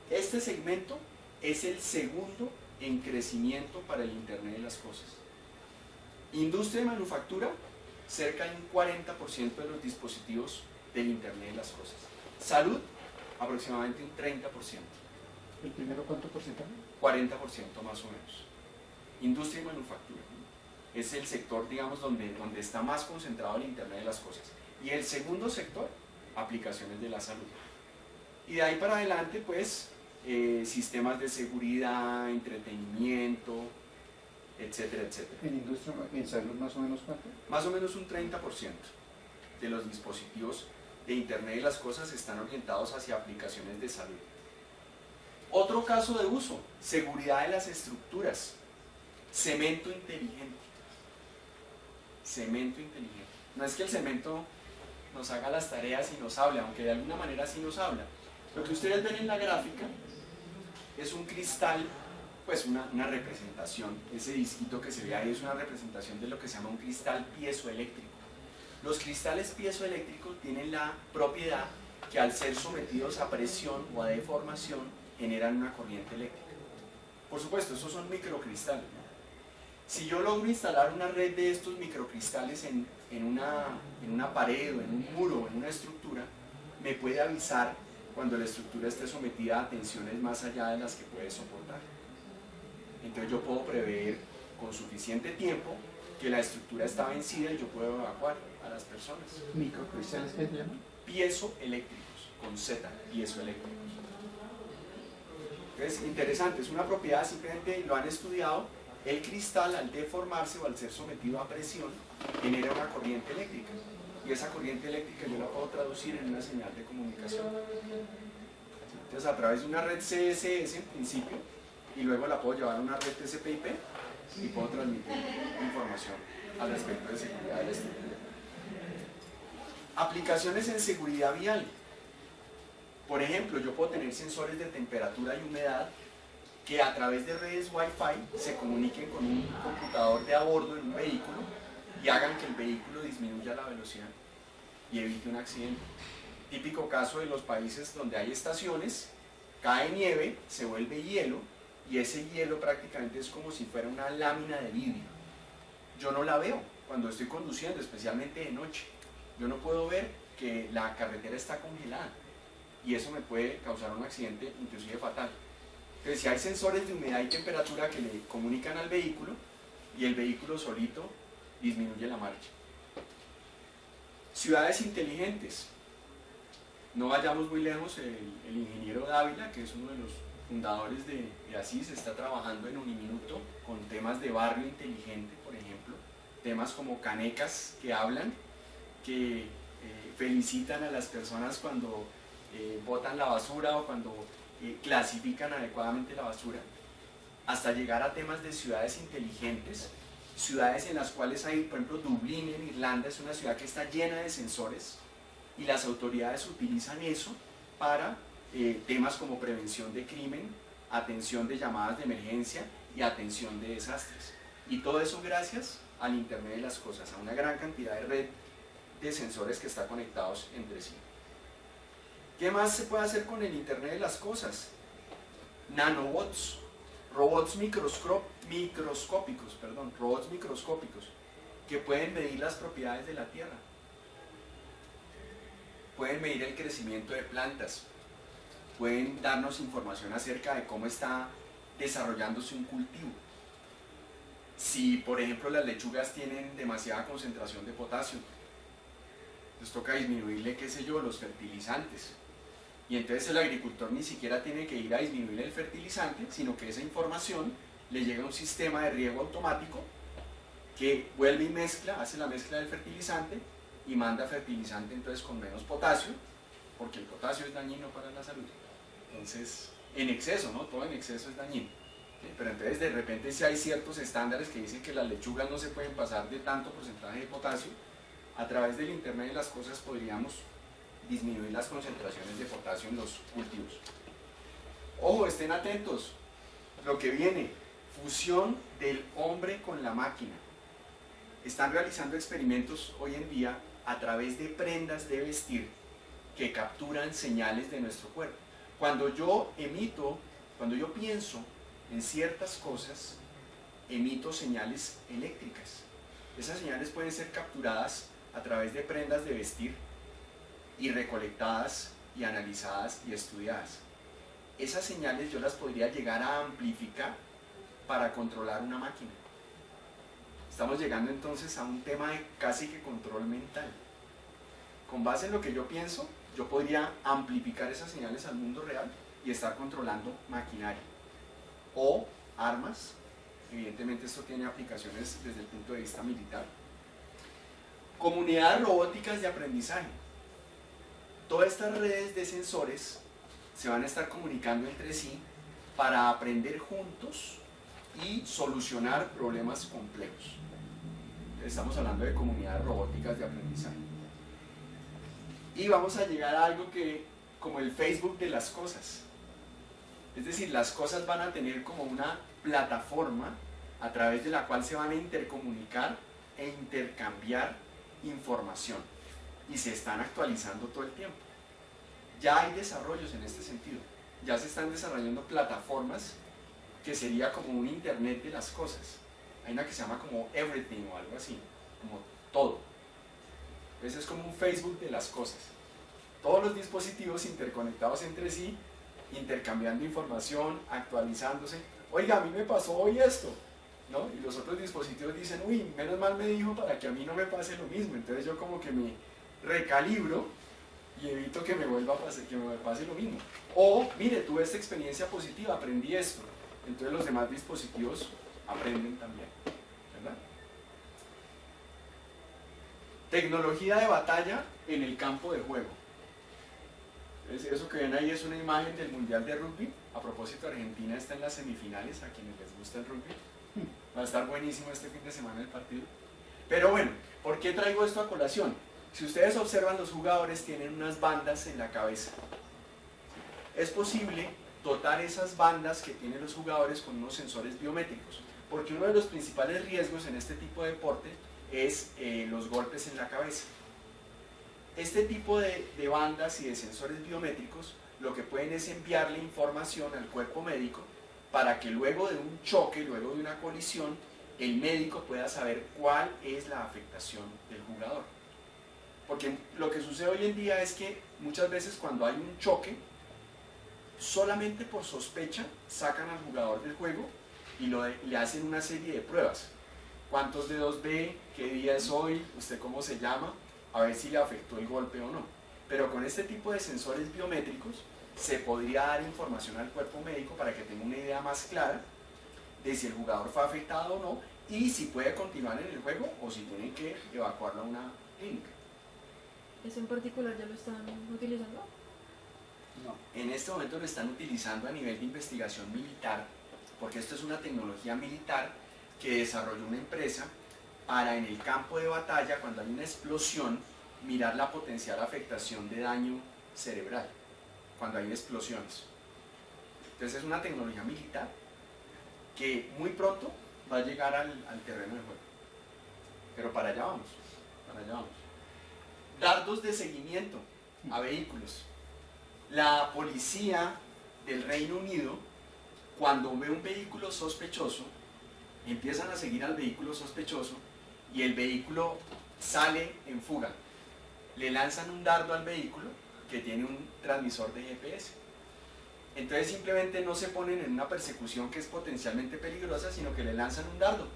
Este segmento es el segundo en crecimiento para el Internet de las cosas. Industria y manufactura, cerca de un 40% de los dispositivos del Internet de las cosas. Salud, aproximadamente un 30%. ¿el primero cuánto porcentaje? 40% más o menos. Industria y manufactura, ¿no? Es el sector, digamos, donde está más concentrado el Internet de las cosas. Y el segundo sector, aplicaciones de la salud. Y de ahí para adelante, pues, sistemas de seguridad, entretenimiento, etcétera, etcétera. En industria, en salud más o menos cuánto. Más o menos un 30% de los dispositivos de Internet de las cosas están orientados hacia aplicaciones de salud. Otro caso de uso, seguridad de las estructuras, cemento inteligente. Cemento inteligente. No es que el cemento nos haga las tareas y nos hable, aunque de alguna manera sí nos habla. Lo que ustedes ven en la gráfica es un cristal, pues una representación. Ese disquito que se ve ahí es una representación de lo que se llama un cristal piezoeléctrico. Los cristales piezoeléctricos tienen la propiedad que al ser sometidos a presión o a deformación generan una corriente eléctrica. Por supuesto, esos son microcristales, ¿no? Si yo logro instalar una red de estos microcristales en una pared o en un muro o en una estructura, me puede avisar cuando la estructura esté sometida a tensiones más allá de las que puede soportar. Entonces yo puedo prever con suficiente tiempo que la estructura está vencida y yo puedo evacuar a las personas. ¿Microcristales qué se llaman? Piezoeléctricos, con Z, piezoeléctricos. Entonces, interesante, es una propiedad, simplemente lo han estudiado. El cristal, al deformarse o al ser sometido a presión, genera una corriente eléctrica. Y esa corriente eléctrica yo la puedo traducir en una señal de comunicación. Entonces, a través de una red CSS en principio, y luego la puedo llevar a una red TCP/IP y puedo transmitir información al respecto de seguridad de la estructura. Aplicaciones en seguridad vial. Por ejemplo, yo puedo tener sensores de temperatura y humedad que a través de redes Wi-Fi se comuniquen con un computador de a bordo en un vehículo y hagan que el vehículo disminuya la velocidad y evite un accidente. Típico caso de los países donde hay estaciones, cae nieve, se vuelve hielo y ese hielo prácticamente es como si fuera una lámina de vidrio. Yo no la veo cuando estoy conduciendo, especialmente de noche. Yo no puedo ver que la carretera está congelada y eso me puede causar un accidente inclusive fatal. Entonces, si hay sensores de humedad y temperatura que le comunican al vehículo y el vehículo solito disminuye la marcha. Ciudades inteligentes. No vayamos muy lejos, el ingeniero Dávila, que es uno de los fundadores de ASIS, está trabajando en Uniminuto con temas de barrio inteligente, por ejemplo, temas como canecas que hablan, que felicitan a las personas cuando botan la basura o cuando clasifican adecuadamente la basura, hasta llegar a temas de ciudades inteligentes, ciudades en las cuales hay, por ejemplo, Dublín en Irlanda es una ciudad que está llena de sensores y las autoridades utilizan eso para temas como prevención de crimen, atención de llamadas de emergencia y atención de desastres. Y todo eso gracias al Internet de las cosas, a una gran cantidad de red de sensores que están conectados entre sí. ¿Qué más se puede hacer con el Internet de las cosas? Nanobots, robots microscópicos, que pueden medir las propiedades de la Tierra, pueden medir el crecimiento de plantas, pueden darnos información acerca de cómo está desarrollándose un cultivo. Si, por ejemplo, las lechugas tienen demasiada concentración de potasio, les toca disminuirle, qué sé yo, los fertilizantes. Y entonces el agricultor ni siquiera tiene que ir a disminuir el fertilizante, sino que esa información le llega a un sistema de riego automático que vuelve y mezcla, hace la mezcla del fertilizante y manda fertilizante entonces con menos potasio, porque el potasio es dañino para la salud. Entonces, en exceso, ¿no? Todo en exceso es dañino. ¿Sí? Pero entonces de repente si hay ciertos estándares que dicen que las lechugas no se pueden pasar de tanto porcentaje de potasio, a través del Internet de las cosas podríamos disminuir las concentraciones de potasio en los cultivos. Ojo, estén atentos, lo que viene, fusión del hombre con la máquina. Están realizando experimentos hoy en día a través de prendas de vestir que capturan señales de nuestro cuerpo. Cuando yo pienso en ciertas cosas, emito señales eléctricas. Esas señales pueden ser capturadas a través de prendas de vestir y recolectadas y analizadas y estudiadas. Esas señales yo las podría llegar a amplificar para controlar una máquina. Estamos llegando entonces a un tema de casi que control mental. Con base en lo que yo pienso, yo podría amplificar esas señales al mundo real y estar controlando maquinaria o armas. Evidentemente esto tiene aplicaciones desde el punto de vista militar. Comunidades robóticas de aprendizaje. Todas estas redes de sensores se van a estar comunicando entre sí para aprender juntos y solucionar problemas complejos. Estamos hablando de comunidades robóticas de aprendizaje. Y vamos a llegar a algo que, como el Facebook de las cosas. Es decir, las cosas van a tener como una plataforma a través de la cual se van a intercomunicar e intercambiar información. Y se están actualizando todo el tiempo. Ya hay desarrollos en este sentido. Ya se están desarrollando plataformas que sería como un Internet de las cosas. Hay una que se llama como Everything o algo así, como todo. Ese es como un Facebook de las cosas. Todos los dispositivos interconectados entre sí, intercambiando información, actualizándose. Oiga, a mí me pasó hoy esto, ¿no? Y los otros dispositivos dicen, uy, menos mal me dijo para que a mí no me pase lo mismo. Entonces yo como que me recalibro y evito que me vuelva a pasar, que me pase lo mismo. O, mire, tuve esta experiencia positiva, aprendí esto. Entonces los demás dispositivos aprenden también, ¿verdad? Tecnología de batalla en el campo de juego. Eso que ven ahí es una imagen del Mundial de Rugby. A propósito, Argentina está en las semifinales, a quienes les gusta el rugby. Va a estar buenísimo este fin de semana el partido. Pero bueno, ¿por qué traigo esto a colación? Si ustedes observan, los jugadores tienen unas bandas en la cabeza. Es posible dotar esas bandas que tienen los jugadores con unos sensores biométricos, porque uno de los principales riesgos en este tipo de deporte es los golpes en la cabeza. Este tipo de bandas y de sensores biométricos lo que pueden es enviarle información al cuerpo médico para que luego de un choque, luego de una colisión, el médico pueda saber cuál es la afectación del jugador. Porque lo que sucede hoy en día es que muchas veces cuando hay un choque, solamente por sospecha sacan al jugador del juego y le hacen una serie de pruebas. ¿Cuántos dedos ve? ¿Qué día es hoy? ¿Usted cómo se llama? A ver si le afectó el golpe o no. Pero con este tipo de sensores biométricos se podría dar información al cuerpo médico para que tenga una idea más clara de si el jugador fue afectado o no y si puede continuar en el juego o si tienen que evacuarlo a una clínica. ¿Eso en particular ya lo están utilizando? No. En este momento lo están utilizando a nivel de investigación militar, porque esto es una tecnología militar que desarrolló una empresa para en el campo de batalla, cuando hay una explosión, mirar la potencial afectación de daño cerebral, cuando hay explosiones. Entonces es una tecnología militar que muy pronto va a llegar al terreno de juego. Pero para allá vamos, para allá vamos. Dardos de seguimiento a vehículos. La policía del Reino Unido, cuando ve un vehículo sospechoso, empiezan a seguir al vehículo sospechoso y el vehículo sale en fuga. Le lanzan un dardo al vehículo que tiene un transmisor de GPS. Entonces simplemente no se ponen en una persecución que es potencialmente peligrosa, sino que le lanzan un dardo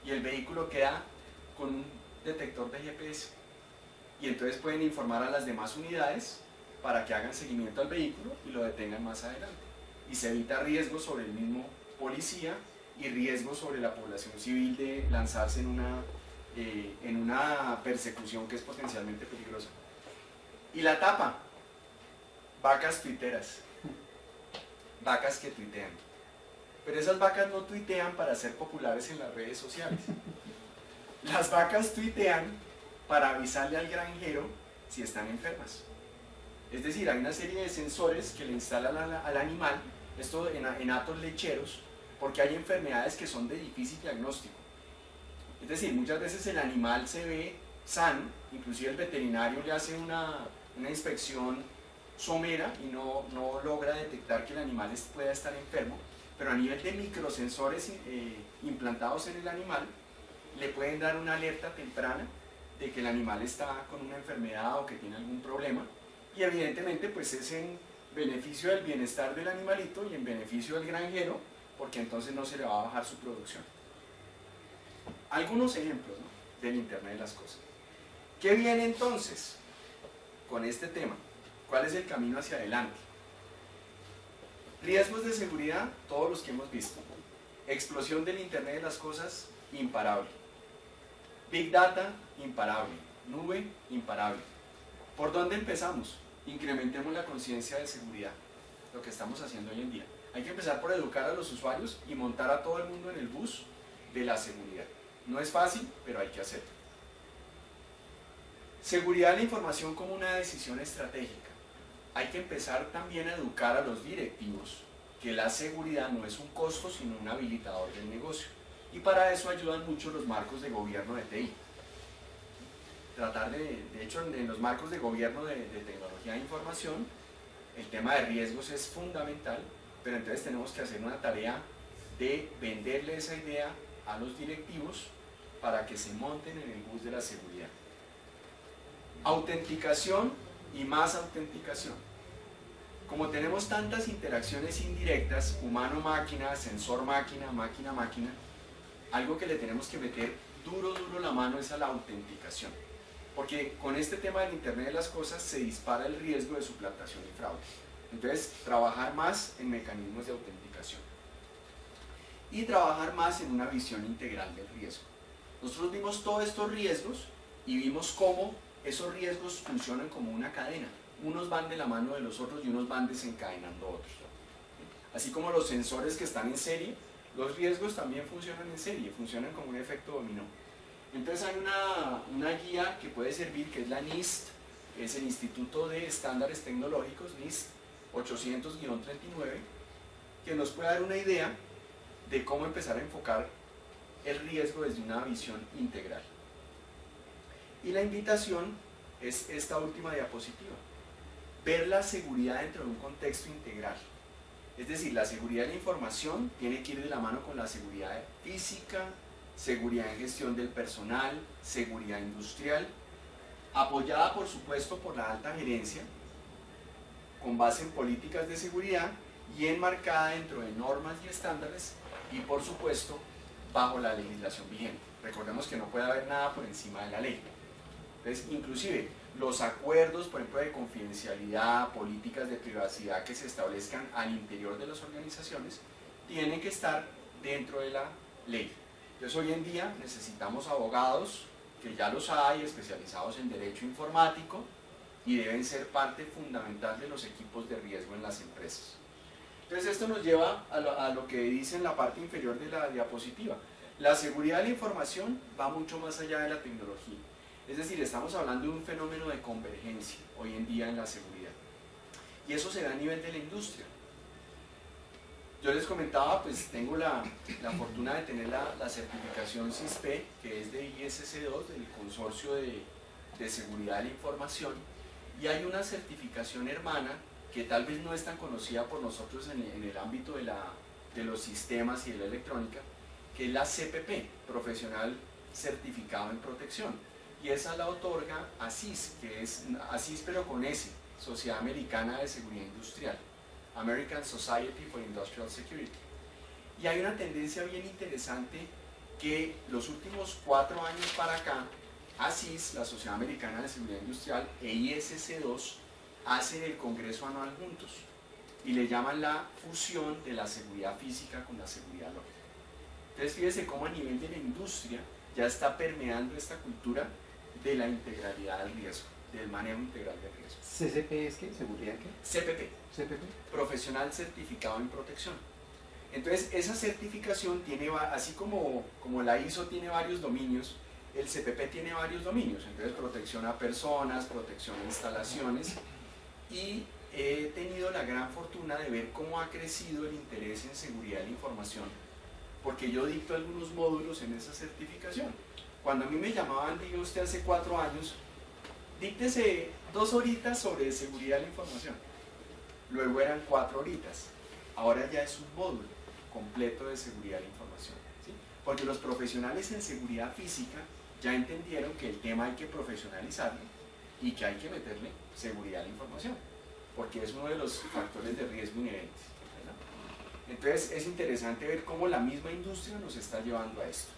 y el vehículo queda con un detector de GPS. Y entonces pueden informar a las demás unidades para que hagan seguimiento al vehículo y lo detengan más adelante. Y se evita riesgos sobre el mismo policía y riesgos sobre la población civil de lanzarse en una persecución que es potencialmente peligrosa. Y la tapa, vacas tuiteras, vacas que tuitean. Pero esas vacas no tuitean para ser populares en las redes sociales. Las vacas tuitean para avisarle al granjero si están enfermas. Es decir, hay una serie de sensores que le instalan al animal, esto en hatos lecheros, porque hay enfermedades que son de difícil diagnóstico. Es decir, muchas veces el animal se ve sano, inclusive el veterinario le hace una inspección somera y no logra detectar que el animal pueda estar enfermo, pero a nivel de microsensores implantados en el animal, le pueden dar una alerta temprana de que el animal está con una enfermedad o que tiene algún problema, y evidentemente pues es en beneficio del bienestar del animalito y en beneficio del granjero, porque entonces no se le va a bajar su producción. Algunos ejemplos, ¿no?, del Internet de las cosas. ¿Qué viene entonces con este tema? ¿Cuál es el camino hacia adelante? Riesgos de seguridad, todos los que hemos visto. Explosión del Internet de las cosas, imparable. Big Data, imparable. Nube, imparable. ¿Por dónde empezamos? Incrementemos la conciencia de seguridad, lo que estamos haciendo hoy en día. Hay que empezar por educar a los usuarios y montar a todo el mundo en el bus de la seguridad. No es fácil, pero hay que hacerlo. Seguridad de la información como una decisión estratégica. Hay que empezar también a educar a los directivos que la seguridad no es un costo, sino un habilitador del negocio. Y para eso ayudan mucho los marcos de gobierno de TI. Tratar de hecho, en los marcos de gobierno de tecnología de información, el tema de riesgos es fundamental, pero entonces tenemos que hacer una tarea de venderle esa idea a los directivos para que se monten en el bus de la seguridad. Autenticación y más autenticación. Como tenemos tantas interacciones indirectas, humano-máquina, sensor-máquina, máquina-máquina, algo que le tenemos que meter duro la mano es a la autenticación. Porque con este tema del Internet de las cosas se dispara el riesgo de suplantación y fraude. Entonces, trabajar más en mecanismos de autenticación. Y trabajar más en una visión integral del riesgo. Nosotros vimos todos estos riesgos y vimos cómo esos riesgos funcionan como una cadena. Unos van de la mano de los otros y unos van desencadenando otros. Así como los sensores que están en serie, los riesgos también funcionan en serie, funcionan como un efecto dominó. Entonces hay una guía que puede servir, que es la NIST, que es el Instituto de Estándares Tecnológicos, NIST 800-39, que nos puede dar una idea de cómo empezar a enfocar el riesgo desde una visión integral. Y la invitación es esta última diapositiva, ver la seguridad dentro de un contexto integral. Es decir, la seguridad de la información tiene que ir de la mano con la seguridad física, seguridad en gestión del personal, seguridad industrial, apoyada por supuesto por la alta gerencia, con base en políticas de seguridad y enmarcada dentro de normas y estándares y por supuesto bajo la legislación vigente. Recordemos que no puede haber nada por encima de la ley. Entonces, inclusive los acuerdos, por ejemplo, de confidencialidad, políticas de privacidad que se establezcan al interior de las organizaciones, tienen que estar dentro de la ley. Entonces, hoy en día necesitamos abogados, que ya los hay, especializados en derecho informático, y deben ser parte fundamental de los equipos de riesgo en las empresas. Entonces esto nos lleva a lo que dice en la parte inferior de la diapositiva. La seguridad de la información va mucho más allá de la tecnología. Es decir, estamos hablando de un fenómeno de convergencia hoy en día en la seguridad. Y eso se da a nivel de la industria. Yo les comentaba, pues tengo la fortuna de tener la certificación CISP, que es de ISC2, del Consorcio de Seguridad de la Información, y hay una certificación hermana que tal vez no es tan conocida por nosotros en el ámbito de los sistemas y de la electrónica, que es la CPP, Profesional Certificado en Protección, y esa la otorga ASIS, que es ASIS pero con S, Sociedad Americana de Seguridad Industrial, American Society for Industrial Security. Y hay una tendencia bien interesante que los últimos 4 años para acá, ASIS, la Sociedad Americana de Seguridad Industrial, e ISC2 hacen el Congreso Anual juntos y le llaman la fusión de la seguridad física con la seguridad lógica. Entonces fíjese cómo a nivel de la industria ya está permeando esta cultura de la integralidad del riesgo, del manejo integral del riesgo. ¿CCP es qué? ¿Seguridad qué? CPP, ¿CPP? Profesional Certificado en Protección. Entonces esa certificación tiene, así como la ISO tiene varios dominios, el CPP tiene varios dominios, entonces protección a personas, protección a instalaciones, y he tenido la gran fortuna de ver cómo ha crecido el interés en seguridad de la información, porque yo dicto algunos módulos en esa certificación. Cuando a mí me llamaban, diga usted hace 4 años, díctese 2 horitas sobre seguridad de la información, luego eran 4 horitas, ahora ya es un módulo completo de seguridad de la información, ¿sí? Porque los profesionales en seguridad física ya entendieron que el tema hay que profesionalizarlo y que hay que meterle seguridad a la información, porque es uno de los factores de riesgo inherentes, ¿verdad? Entonces es interesante ver cómo la misma industria nos está llevando a esto.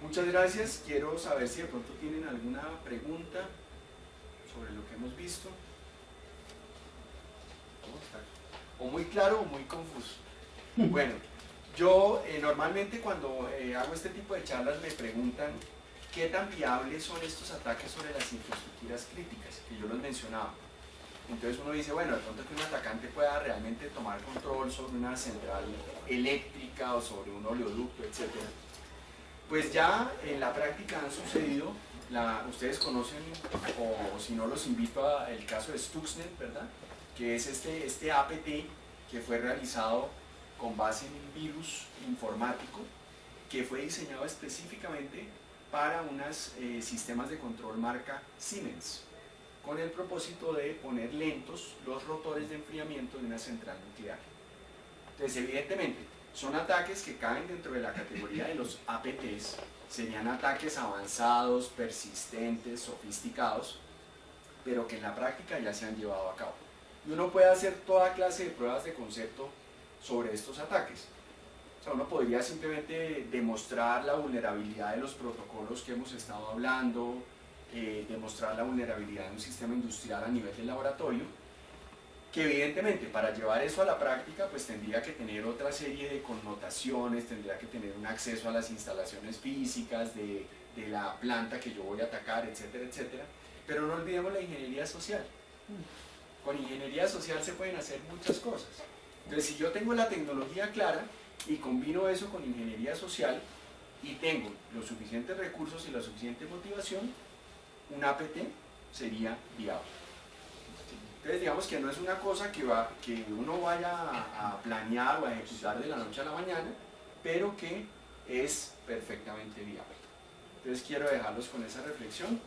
Muchas gracias. Quiero saber si de pronto tienen alguna pregunta sobre lo que hemos visto. ¿Cómo está? O muy claro o muy confuso. Bueno, yo normalmente cuando hago este tipo de charlas me preguntan qué tan viables son estos ataques sobre las infraestructuras críticas, que yo los mencionaba. Entonces uno dice, bueno, de pronto que un atacante pueda realmente tomar control sobre una central eléctrica o sobre un oleoducto, etc. Pues ya en la práctica han sucedido, ustedes conocen, o si no los invito al caso de Stuxnet, ¿verdad? Que es este APT que fue realizado con base en un virus informático que fue diseñado específicamente para unos sistemas de control marca Siemens, con el propósito de poner lentos los rotores de enfriamiento de una central nuclear. Entonces, evidentemente, son ataques que caen dentro de la categoría de los APTs, serían ataques avanzados, persistentes, sofisticados, pero que en la práctica ya se han llevado a cabo. Y uno puede hacer toda clase de pruebas de concepto sobre estos ataques. O sea, uno podría simplemente demostrar la vulnerabilidad de los protocolos que hemos estado hablando, demostrar la vulnerabilidad de un sistema industrial a nivel de laboratorio, que evidentemente para llevar eso a la práctica pues tendría que tener otra serie de connotaciones, tendría que tener un acceso a las instalaciones físicas de la planta que yo voy a atacar, etcétera, etcétera. Pero no olvidemos la ingeniería social. Con ingeniería social se pueden hacer muchas cosas. Entonces, si yo tengo la tecnología clara y combino eso con ingeniería social y tengo los suficientes recursos y la suficiente motivación, un APT sería viable. Entonces, digamos que no es una cosa que uno vaya a planear o a ejecutar de la noche a la mañana, pero que es perfectamente viable. Entonces, quiero dejarlos con esa reflexión.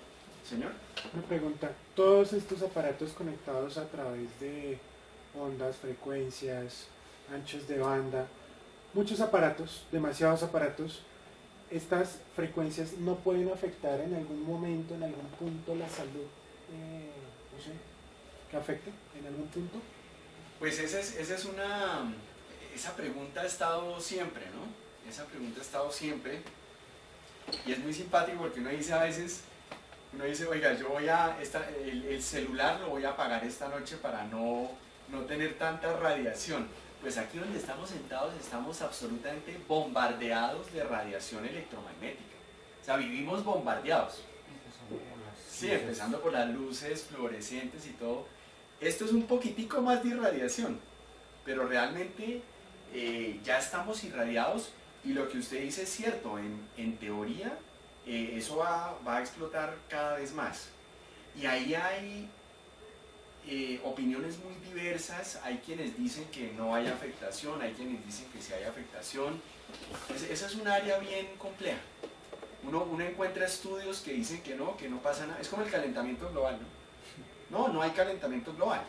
Señor. Una pregunta, todos estos aparatos conectados a través de ondas, frecuencias, anchos de banda, muchos aparatos, demasiados aparatos, estas frecuencias no pueden afectar en algún momento, en algún punto la salud, no sé, que afecte en algún punto. Pues esa pregunta ha estado siempre, ¿no? Esa pregunta ha estado siempre y es muy simpático porque uno dice a veces, oiga, yo voy el celular lo voy a apagar esta noche para no tener tanta radiación. Pues aquí donde estamos sentados estamos absolutamente bombardeados de radiación electromagnética. O sea, vivimos bombardeados. Sí, empezando por las luces fluorescentes y todo. Esto es un poquitico más de irradiación, pero realmente ya estamos irradiados y lo que usted dice es cierto, en teoría eso va a explotar cada vez más. Y ahí hay opiniones muy diversas, hay quienes dicen que no hay afectación, hay quienes dicen que sí hay afectación. Esa es un área bien compleja. Uno encuentra estudios que dicen que no pasa nada. Es como el calentamiento global, ¿no? No hay calentamiento global.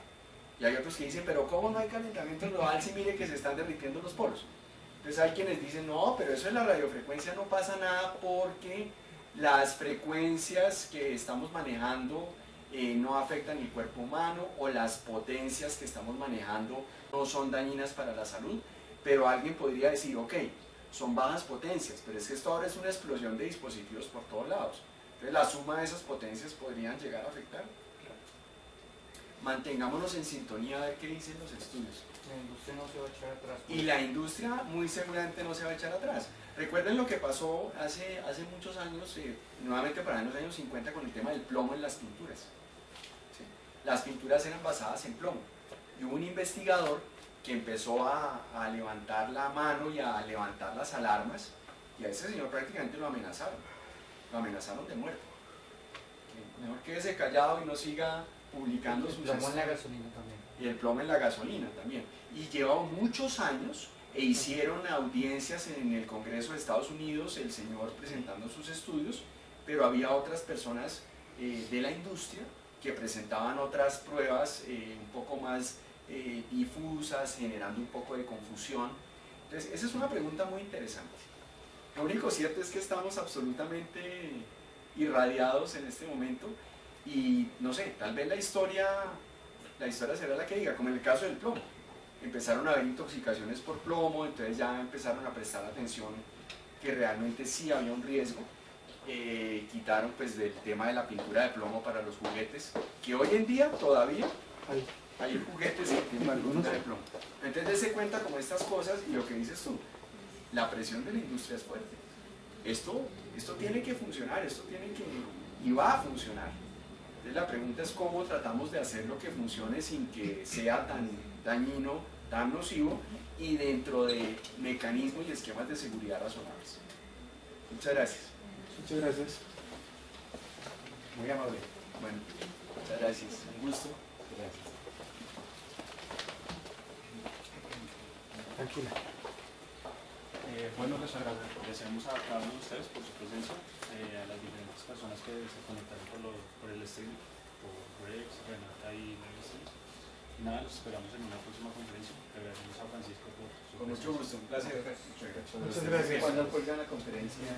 Y hay otros que dicen, pero ¿cómo no hay calentamiento global si mire que se están derritiendo los polos? Entonces hay quienes dicen, no, pero eso en la radiofrecuencia no pasa nada porque las frecuencias que estamos manejando no afectan el cuerpo humano o las potencias que estamos manejando no son dañinas para la salud. Pero alguien podría decir, ok, son bajas potencias, pero es que esto ahora es una explosión de dispositivos por todos lados. Entonces la suma de esas potencias podrían llegar a afectar. Mantengámonos en sintonía a ver qué dicen los estudios. La industria no se va a echar atrás. Y la industria muy seguramente no se va a echar atrás. Recuerden lo que pasó hace muchos años, nuevamente para los años 50 con el tema del plomo en las pinturas. ¿Sí? Las pinturas eran basadas en plomo. Y hubo un investigador que empezó a levantar la mano y a levantar las alarmas, y a ese señor prácticamente lo amenazaron de muerte. Mejor quédese callado y no siga publicando sus El plomo en la estudios. gasolina también. Y el plomo en la gasolina también. Y llevaba muchos años e hicieron audiencias en el Congreso de Estados Unidos, el señor presentando sus estudios, pero había otras personas de la industria que presentaban otras pruebas un poco más difusas, generando un poco de confusión. Entonces, esa es una pregunta muy interesante. Lo único cierto es que estamos absolutamente irradiados en este momento y no sé, tal vez la historia será la que diga, como en el caso del plomo. Empezaron a haber intoxicaciones por plomo, entonces ya empezaron a prestar atención que realmente sí había un riesgo. Quitaron pues del tema de la pintura de plomo para los juguetes, que hoy en día todavía hay juguetes que tienen pintura de plomo. Entonces dése cuenta como estas cosas y lo que dices tú, la presión de la industria es fuerte. Esto tiene que funcionar, y va a funcionar. Entonces la pregunta es cómo tratamos de hacer lo que funcione sin que sea tan dañino, tan nocivo y dentro de mecanismos y esquemas de seguridad razonables. Muchas gracias. Muchas gracias. Muy amable. Bueno, muchas gracias. Un gusto. Gracias. Tranquila. Bueno, les agradecemos a cada uno de ustedes por su presencia, a las diferentes personas que se conectaron por el stream, por Rex, Renata y Nelson. Y nada, los esperamos en una próxima conferencia. Le agradecemos a Francisco por su Con mucho presencia. gusto, un placer. Muchas gracias. ¿Cuándo cuelgan la conferencia?